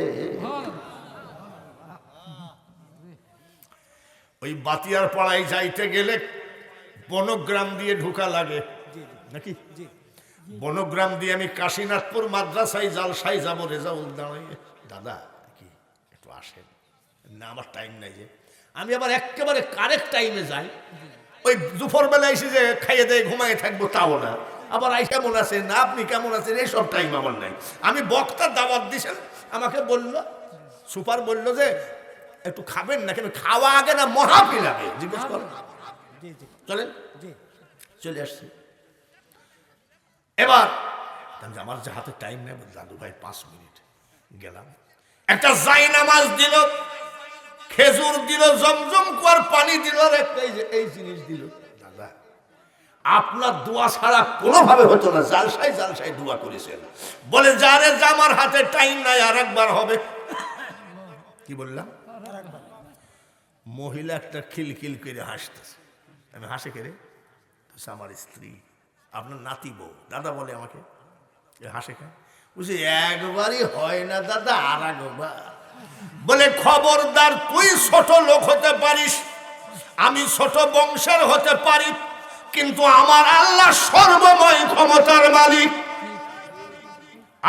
Speaker 1: ওই বাতিয়ার পাড়ায় যাইতে গেলে বনগ্রাম দিয়ে ঢোকা লাগে নাকি? বনগ্রাম দিয়ে আমি কাশীনাথপুর মাদ্রাসায় জালসাই যাবো। রেজাউল দাঁড়াইয়ে, দাদা কি একটু আসেন না, আমার টাইম নাই যে। আমি আবার একেবারে কারেক্ট টাইমে যাই, ওই দুপুর বেলা এসে যে খাইয়ে দেয় ঘুমাই থাকবো তাও না, আবার আই কেমন আছেন না আপনি কেমন আছেন এইসব টাইম আমার নাই। আমি বক্তার দাওয়াত দিছেন, আমাকে বলল সুপার বলল যে একটু খাবেন না, কেন খাওয়া আগে না মহাফিল আগে, জিজ্ঞেস করেন চলেন, চলে আসছে। এবার আমার যে হাতে টাইম নেই, দাদু ভাই 5 মিনিট গেলাম, একটা জায়নামাজ দিল, খেজুর দিল, জমজম কুয়ার পানি দিল, আর একটা এই জিনিস দিল। দাদা আপনার দোয়া ছাড়া কোনোভাবে হতো না, জালসাই জালসাই দোয়া করেছেন। বলে যারে যা আমার হাতে টাইম নাই, আর একবার হবে। কি বললাম? মহিলা একটা খিলখিল করে হাসতেছে। আমি হাসে কেড়ে, আমার স্ত্রী, আপনার নাতি বউ। দাদা বলে আমাকে, হাসে কেন? বুঝি একবারই হয় না দাদা, আর একবার। বলে খবরদার, তুই ছোট লোক হতে পারিস, আমি ছোট বংশের হতে পারি, কিন্তু আমার আল্লাহ সর্বময় ক্ষমতার মালিক।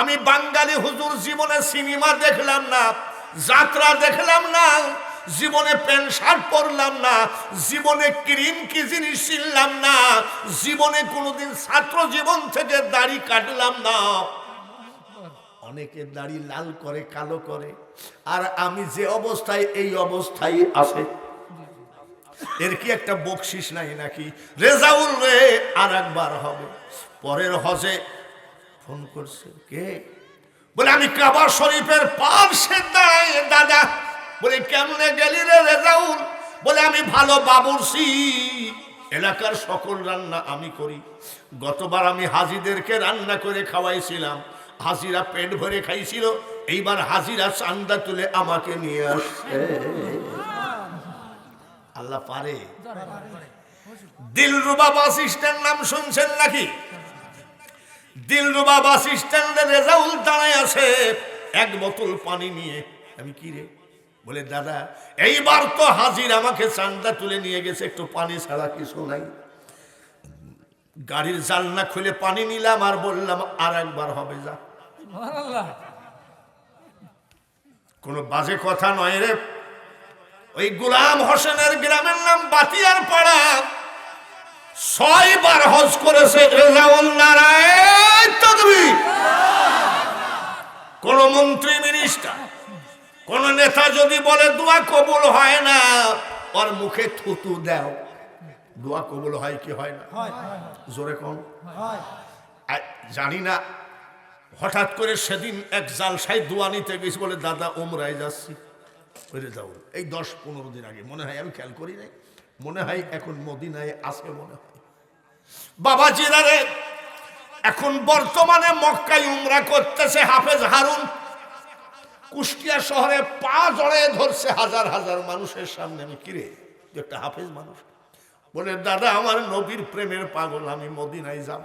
Speaker 1: আমি বাঙালি হুজুর, জীবনে সিনেমা দেখলাম না, যাত্রা দেখলাম না, জীবনে প্যান্ট শার্ট পরলাম না, জীবনে ক্রিম কি জিনিস চিনলাম না, জীবনে কোনোদিন ছাত্র জীবন থেকে দাড়ি কাটলাম না। অনেকে দাড়ি লাল করে, কালো করে, আর আমি যে অবস্থায়, এই অবস্থায় আছে। এর কি একটা বকশিস নাই নাকি? রেজাউল রে, আর একবার হবে। পরের হজে ফোন করছে, কে? বলে আমি কাবা শরীফের পাশে দাঁড়ায়। দাদা বলে কেমনে গেলি রে রেজাউল? বলে আমি ভালো বাবুর্চি, এলাকার সকল রান্না আমি করি। গতবার আমি হাজিদেরকে রান্না করে খাওয়াইছিলাম, হাজিরা পেট ভরে খাইছিল, এইবার হাজিরা চান্দা তুলে আমাকে নিয়ে আসছে। আল্লাহ পারে। দিলরুবা বাস স্ট্যান্ড নাম শুনছেন নাকি? দিলরুবা বাস স্ট্যান্ডে রেজাউল দাঁড়ায় আছে, এক বোতল পানি নিয়ে। আমি কি রে? বলে দাদা এইবার তো হাজির আমাকে চান্দা তুলে নিয়ে গেছে, একটু পানি ছাড়া কিছু নাই। গাড়ির জানলা খুলে পানি নিলাম, আর বললাম আর একবার হবে, যা। কোন বাজে কথা নয় রে। ওই গোলাম হোসেনের গ্রামের নাম বাতিয়ার পাড়া, 6 বার হজ করেছে রেজাউল। নারায়ণ তাকবীর। কোন মন্ত্রী মিনিস্টার, কোন নেতা যদি বলে দোয়া কবুল হয় না, ওর মুখে থুতু দাও। দোয়া কবুল হয় কি হয় না? জোরে কোন? জানি না। হঠাৎ করে সেদিন এক জালসায় দোয়া নিতে গেছি, বলে দাদা উমরায় যাচ্ছি। রেজাউল এই 10-15 দিন আগে, মনে হয়, আমি খেয়াল করি নাই, মনে হয় এখন মদিনায় আছে মনে হয়। বাবা জিরারে এখন বর্তমানে মক্কায় উমরা করতেছে হাফেজ হারুন। কুষ্টিয়া শহরে পা জড়ে ধরছে হাজার হাজার মানুষের সামনে। আমি কিরে, একটা হাফেজ মানুষ। বলে দাদা আমার নবীর প্রেমের পাগল, আমি মদিনায় যাব।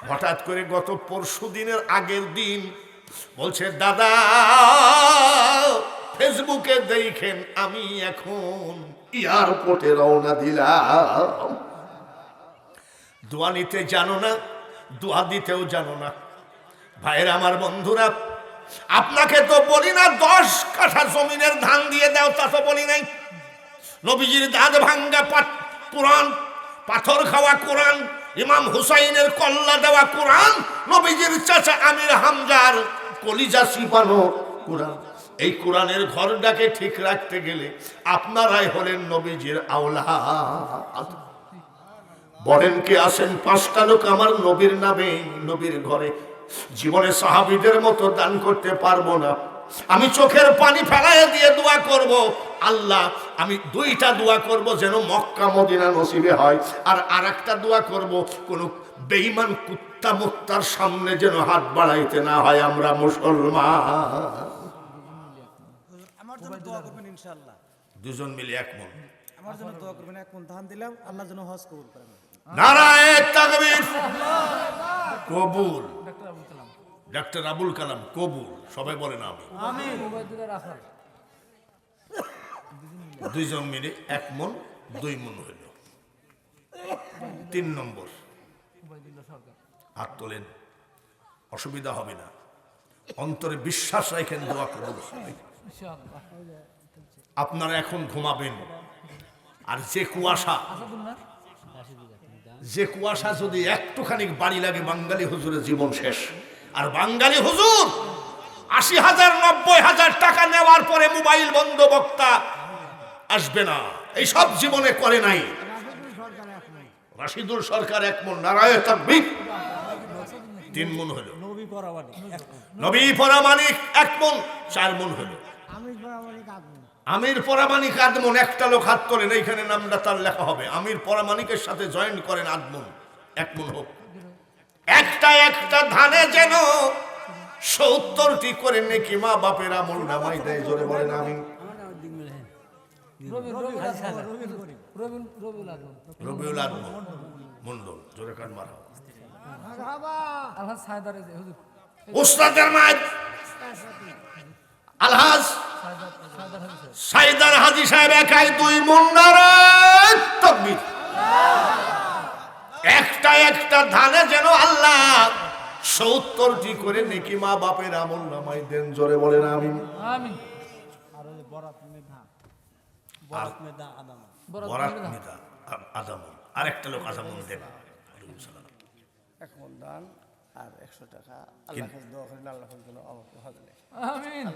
Speaker 1: হঠাৎ করে গত পরশু দিনের আগের দিন বলছে, দাদা ফেসবুকে দেখেন আমি এখন এয়ারপোর্টে রওনা দিলাম। দোয়া নিতে জানো না, দোয়া দিতেও জানো না। ভাইয়ের আমার বন্ধুরা, আপনাকে তো বলি না 10 কাঠা জমিনের ধান দিয়ে দাও, তা তো বলি নাই। নবীজির দাঁত ভাঙ্গা কোরআন, পাথর খাওয়া কোরআন, ইমাম হুসাইনের কল্লা দেওয়া কোরআন, নবীজির চাচা আমির হামজার কলিজা চিপানো কোরআন। এই কোরআনের ঘরটাকে ঠিক রাখতে গেলে আপনারাই হলেন নবীজির আওলাদ। বলেন কে আছেন 5টা লোক আমার নবীর নামে, নবীর ঘরে? জীবনে সাহাবীদের মতো দান করতে পারবো না। আমি চোখের পানি ফেলায় দিয়ে দোয়া করব, আল্লাহ আমি 2টা দোয়া করব যেন মক্কা মদিনা নসিবে হয়, আর আরেকটা দোয়া করব কোন বেঈমান কুত্তা মুত্তার সামনে যেন হাত বাড়াইতে না হয়। আমরা মুসলমান।
Speaker 2: আমার জন্য দোয়া করবেন ইনশাআল্লাহ।
Speaker 1: দুজন মিলে এক মন
Speaker 2: আমার জন্য দোয়া করবেন, এক মন ধান দিলাম, আল্লাহ যেন হজ কবুল করেন।
Speaker 1: নারায়ে তাকবীর। কবুল। ডাক্তার আবুল কালাম কবুল। সবাই বলেন আমিন। দুইজন মিলে 1 মন 2 মন হইল। 3 নম্বর হাত তোলেন, অসুবিধা হবে না, অন্তরে বিশ্বাস রাখেন, দোয়া করুন। আপনারা এখন ঘুমাবেন। আর যে কুয়াশা যদি একটুখানি বাড়ি লাগে, বাঙালি হুজুরের জীবন শেষ। আর বাঙালি হুজুর ৮০,০০০ ৯০,০০০ টাকা নেওয়ার পরে মোবাইল বন্ধ, বক্তা আসবে না, এই সব জীবনে করে নাই। রাশিদুল সরকার ১ মন, নারায়ে তাকবীর ৩ মন হলো। নবী পরামানিক ১ মন ৪ মন হলো। আমির পরামানিক ৮ মন। একটা লোক হাত তোলেন, এইখানে নামটা তার লেখা হবে। আমির পরামানিকের সাথে জয়েন করেন ৮ মন, ১ মন হোক। একটা একটা ধানে যেন ৭০টি করে নেকি মা বাপের আমল নামাই দেয়। জোরে বলেন আমিন। রবিউল আদম মন্ডল, জোরে কান মারা। উস্তাদের মায়ের আলহাজ সাইদার হাজী সাহেব একাই ২ মন, নারায়ে তাকবীর। একটা একটা ধানে যেন আল্লাহ ৭০টি করে নেকি মা বাপের আমল নামাই দেন। জোরে বলেন আমিন। বরাত মিদা আদাম, আরেকটা লোক আদামন দেন।
Speaker 2: ১ মন দান আর ১০০ টাকা আল্লাহ কাছে দোয়া করেন, আল্লাহ যেন আমাকে হজে নেয়।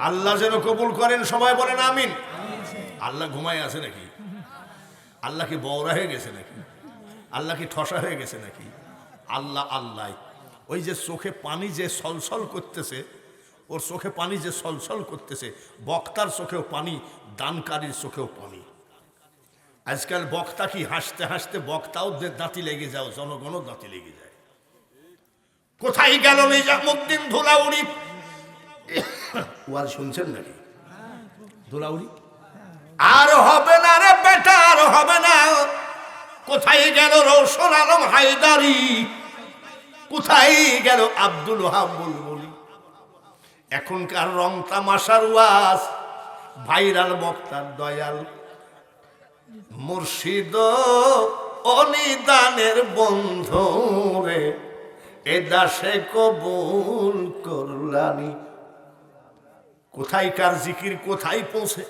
Speaker 1: আল্লাহ যেন কবুল করেন। সবাই বলেন আমিন। আল্লাহ ঘুমায় আছে নাকি? আল্লাহ কি বওরা হয়ে গেছে নাকি? আল্লাহ কি ঠসা হয়ে গেছে নাকি? আল্লাহ আল্লাহ। ওই যে চোখে পানি যে সলসল করতেছে, ওর চোখে পানি যে সলসল করতেছে, বক্তার চোখেও পানি, দানকারীর চোখেও পানি। আজকাল বক্তা কি হাসতে হাসতে বক্তাও দাঁতি লেগে যাও, জনগণও দাঁতি লেগে যায়। কোথায় গেল নিজামুদ্দিন ধুলাউড়ি? ওয়াজ শুনছেন নাকি? ধুলাউড়ি আর হবে না রে বেটা, আর হবে না। কোথায় গেল রওশন আলম হায়দারি? কোথায় গেল আব্দুল ওহাব বুলবুলি? এখনকার রং তামাশার ওয়াজ, ভাইরাল বক্তার দয়াল মুর্শিদ অনিদানের বন্ধু রে, এ দাসে কবুল করলানি। কোথায় কার জিকির কোথায় পৌঁছে?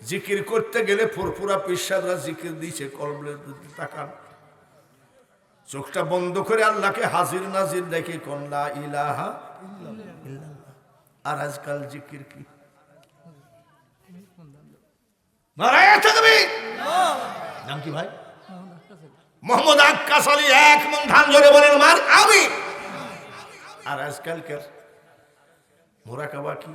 Speaker 1: জিকির করতে গেলে ফুরফুরা পিসাবরা জিকির দিয়েছে, কলবের দিকে তাকান। চোখটা বন্ধ করে আল্লাহকে হাজির নাজির দেখে কোন লা ইলাহা ইল্লাল্লাহ। আর আজকাল জিকির কি? নারায়ে তাকবীর। নাম কি ভাই? মোহাম্মদ আক্কাস আলী। ১ মন ধান, জোরে বলেন মার আমি। আর আজকালকার মোরাকাবা কি?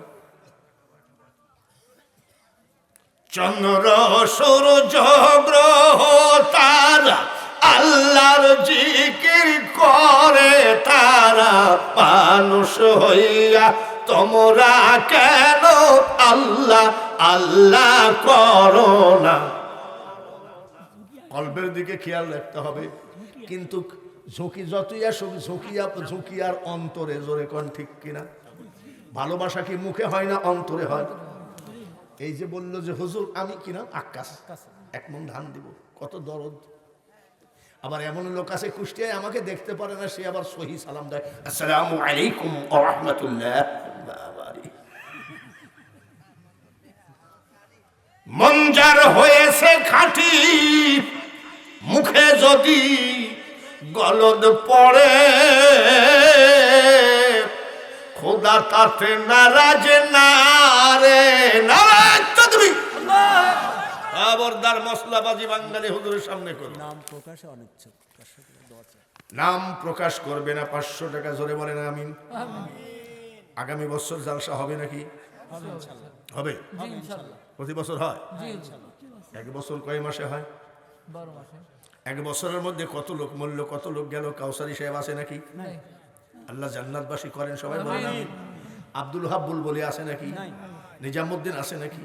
Speaker 1: চন্দ্র সূর্য গ্রহ তারা আল্লাহর জিকির করে তারা, মানুষ হইয়া তোমরা কেন আল্লাহ আল্লাহ করো না? কলবের দিকে খেয়াল রাখতে হবে। কিন্তু ঝুঁকি যতই আসুক, ঝুঁকি আর অন্তরে। জোরে কোন ঠিক কিনা? ভালোবাসা কি মুখে হয় না অন্তরে হয়? এই যে বললো যে হুজুর আমি কিনা আক্কাস 1 মন ধান দিব, কত দরদ। আবার এমন লোক আছে কুষ্টিয়ায় আমাকে দেখতে পারে না, সে আবার সহি সালাম দেয়, আসসালামু আলাইকুম ওয়া রাহমাতুল্লাহ। মঞ্জার হয়েছে খাঁটি, মুখে যদি গলদ পড়ে, খোদা তাতে নারাজ না রে। নারাজ তাকবীর। খবরদার মশলাবাজি বাঙালি হুজুরের সামনে করবে।
Speaker 2: নাম প্রকাশে অনিচ্ছুক,
Speaker 1: নাম প্রকাশ করবে না। 500 টাকা জোরে বলেন আমিন। আগামী বছর জালসা হবে নাকি? হবে প্রতি বছর হয়। 1 বছর কয় মাসে হয়?
Speaker 3: 12 মাসে।
Speaker 1: 1 বছরের মধ্যে কত লোক মরল, কত লোক গেল? কাউসারি সাহেব আছে নাকি? আল্লাহ জান্নাতবাসী করেন, সবাই বলেন আমিন। আব্দুল ওহাব বুলবুলি আছে নাকি? নিজামুদ্দিন আছে নাকি?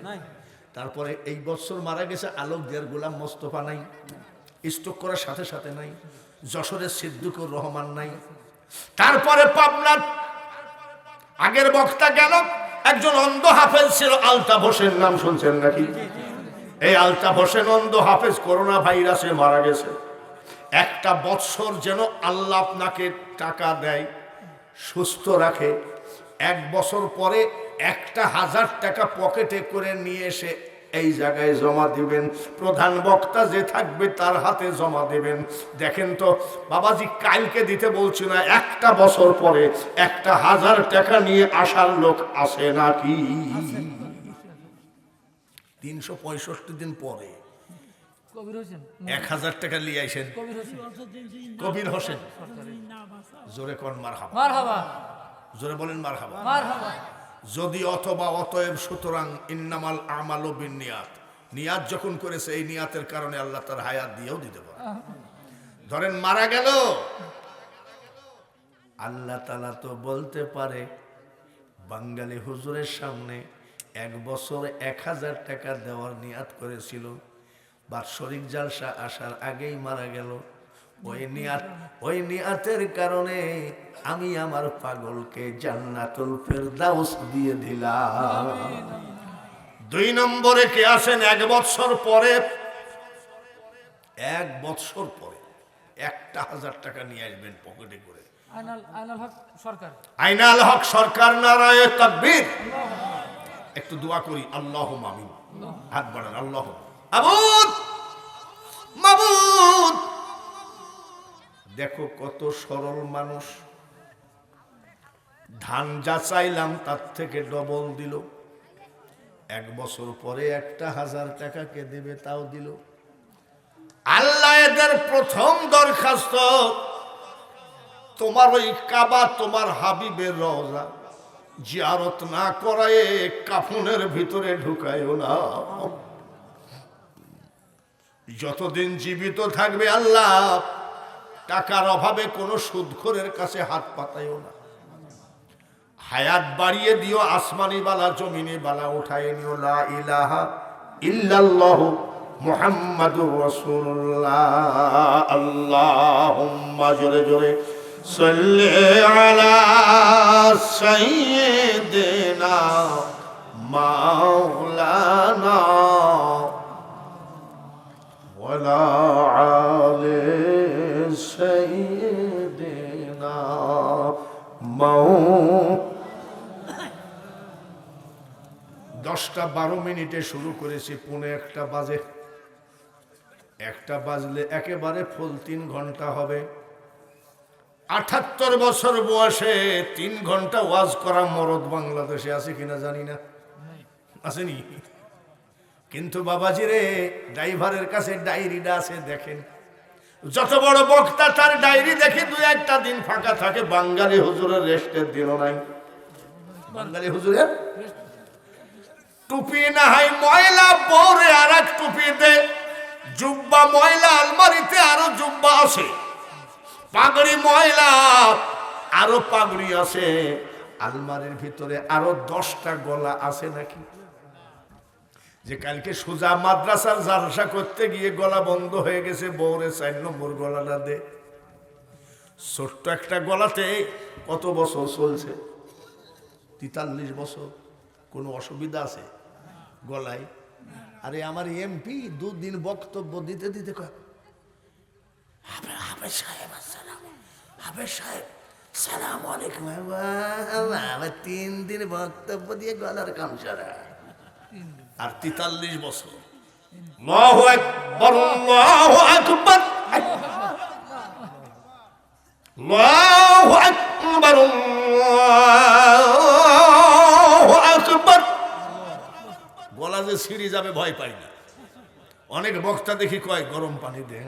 Speaker 1: তারপরে এই বছর মারা গেছে আলোকদিয়ার গোলাম মোস্তফা নাই, স্ট্রোক করার সাথে সাথে নাই। যশোরের সিদ্দিকুর রহমান নাই। তারপরে পাবনার আগের বক্তা গেল, একজন অন্ধ হাফেজ ছিল, আলতাফ হোসেন, নাম শুনছেন নাকি? এই আলতাফ হোসেন অন্ধ হাফেজ করোনা ভাইরাসে মারা গেছে। 1টা বৎসর যেন আল্লাহ আপনাকে টাকা দেয়, সুস্থ রাখে। 1 বছর পরে 1,000 টাকা পকেটে করে নিয়ে এসে এই জায়গায় জমা দিবেন। প্রধান বক্তা যে থাকবে তার হাতে জমা দেবেন। দেখেন তো বাবাজি, কালকে দিতে বলছি না, একটা বছর পরে 1,000 টাকা নিয়ে আসার লোক আসে নাকি? 365 দিন পরে 1,000 টাকা নিয়ে আইসেন। কবির হোসেন, জোরে কোন মারহাবা,
Speaker 3: মারহাবা,
Speaker 1: জোরে বলেন মারহাবা।
Speaker 3: মারহাবা।
Speaker 1: যদি অথবা অতএব, সুতরাং ইন্নামাল আমালু বিন্নিয়াত, নিয়াত যখন করেছে এই নিয়াতের কারণে আল্লাহ তার হায়াত দিয়েও দিতে পারে। ধরেন মারা গেল, আল্লাহ তাআলা তো বলতে পারে বাঙালি হুজুরের সামনে 1 বছর 1,000 টাকা দেওয়ার নিয়াত করেছিল, বাৎসরিক জালসা আসার আগেই মারা গেল। ওই নিয়াতের কারণে আমি আমার পাগলকে জান্নাতুল ফেরদাউস দিয়ে দিলাম। 2 নম্বরে কে আসেন 1 বছর পরে, 1 বছর পরে 1,000 টাকা নিয়ে আসবেন পকেটে করে।
Speaker 3: আইনাল হক সরকার,
Speaker 1: আইনাল হক সরকার, নারায়ে তাকবীর। একটু দোয়া করি, আল্লাহুম্মা আমিন। হাত বাড়ান, আল্লাহ মাবুদ, মাবুদ। দেখো কত সরল মানুষ, ধান যা চাইলাম তার থেকে ডবল দিল। 1 বছর পরে 1,000 টাকাকে দেবে, তাও দিল। আল্লাহ এদের প্রথম দরখাস্ত, তোমার ওই কাবা, তোমার হাবিবের রওজা জিয়ারত না করায় কাফনের ভিতরে ঢুকায়ও না। যতদিন জীবিত থাকবে আল্লাহ, টাকার অভাবে কোনো সুদখোরের কাছে হাত পাতাইও না। হায়াত বাড়িয়ে দিও, আসমানি বালা জমিনি বালা উঠায় নিও। লা ইলাহা ইল্লাল্লাহু মুহাম্মাদুর রাসূলুল্লাহ। আল্লাহুম্মা, জোরে জোরে, সাল্লি আলা সাইয়্যিদিনা মাওলানা ওয়ালা আলি সাইয়্যিদিনা মাও। 10টা 12 শুরু করেছি, 1:45 বাজে। 1টা বাজলে একেবারে ফুল 3 ঘন্টা হবে। 78 বছর বয়সে 3 ঘন্টা ওয়াজ করা মরদ বাংলাদেশে আছে কিনা জানি না, আসেনি। কিন্তু বাবাজি রে, ড্রাইভারের কাছে ডায়েরিটা আছে, দেখেন যত বড় বক্তা তার ডায়েরি দেখে 2-1টা দিন ফাঁকা থাকে। বাঙালি হুজুরের রেস্টের দিনও নাই। বাঙালি হুজুরের টুপি না হয় ময়লা, পরে আর এক টুপি দে। জুব্বা ময়লা, আলমারিতে আরো জুব্বা আছে। পাগড়ি ময়লা, আরো পাগড়ি আছে। আলমারির ভিতরে আরো 10টা গলা আছে নাকি? যে কালকে সোজা মাদ্রাসার জালসা করতে গিয়ে গলা বন্ধ হয়ে গেছে, বউরে 4 নম্বর গলাটা দে। ছোট্ট একটা গলাতে কত বছর চলছে? 43 বছর। কোনো অসুবিধা আছে গলায়? আরে আমার এমপি 2 দিন বক্তব্য দিতে দিতে কয়, হাফেজ সাহেব আসসালাম, হাফেজ সাহেব সালাম আলাইকুম। 3 দিন বক্তব্য দিয়ে গলার কাম সারা। আর 43 বছর। আল্লাহু আকবার, আল্লাহু আকবার, আল্লাহু আকবার, আল্লাহু আকবার। গলা যে ছিঁড়ে যাবে ভয় পাই না। অনেক বক্তা দেখি কয় গরম পানি দে,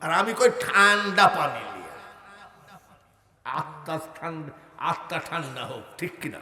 Speaker 1: আর আমি কই ঠান্ডা পানি দিয়ে। আত্মা ঠান্ডা হোক, ঠিক কিনা?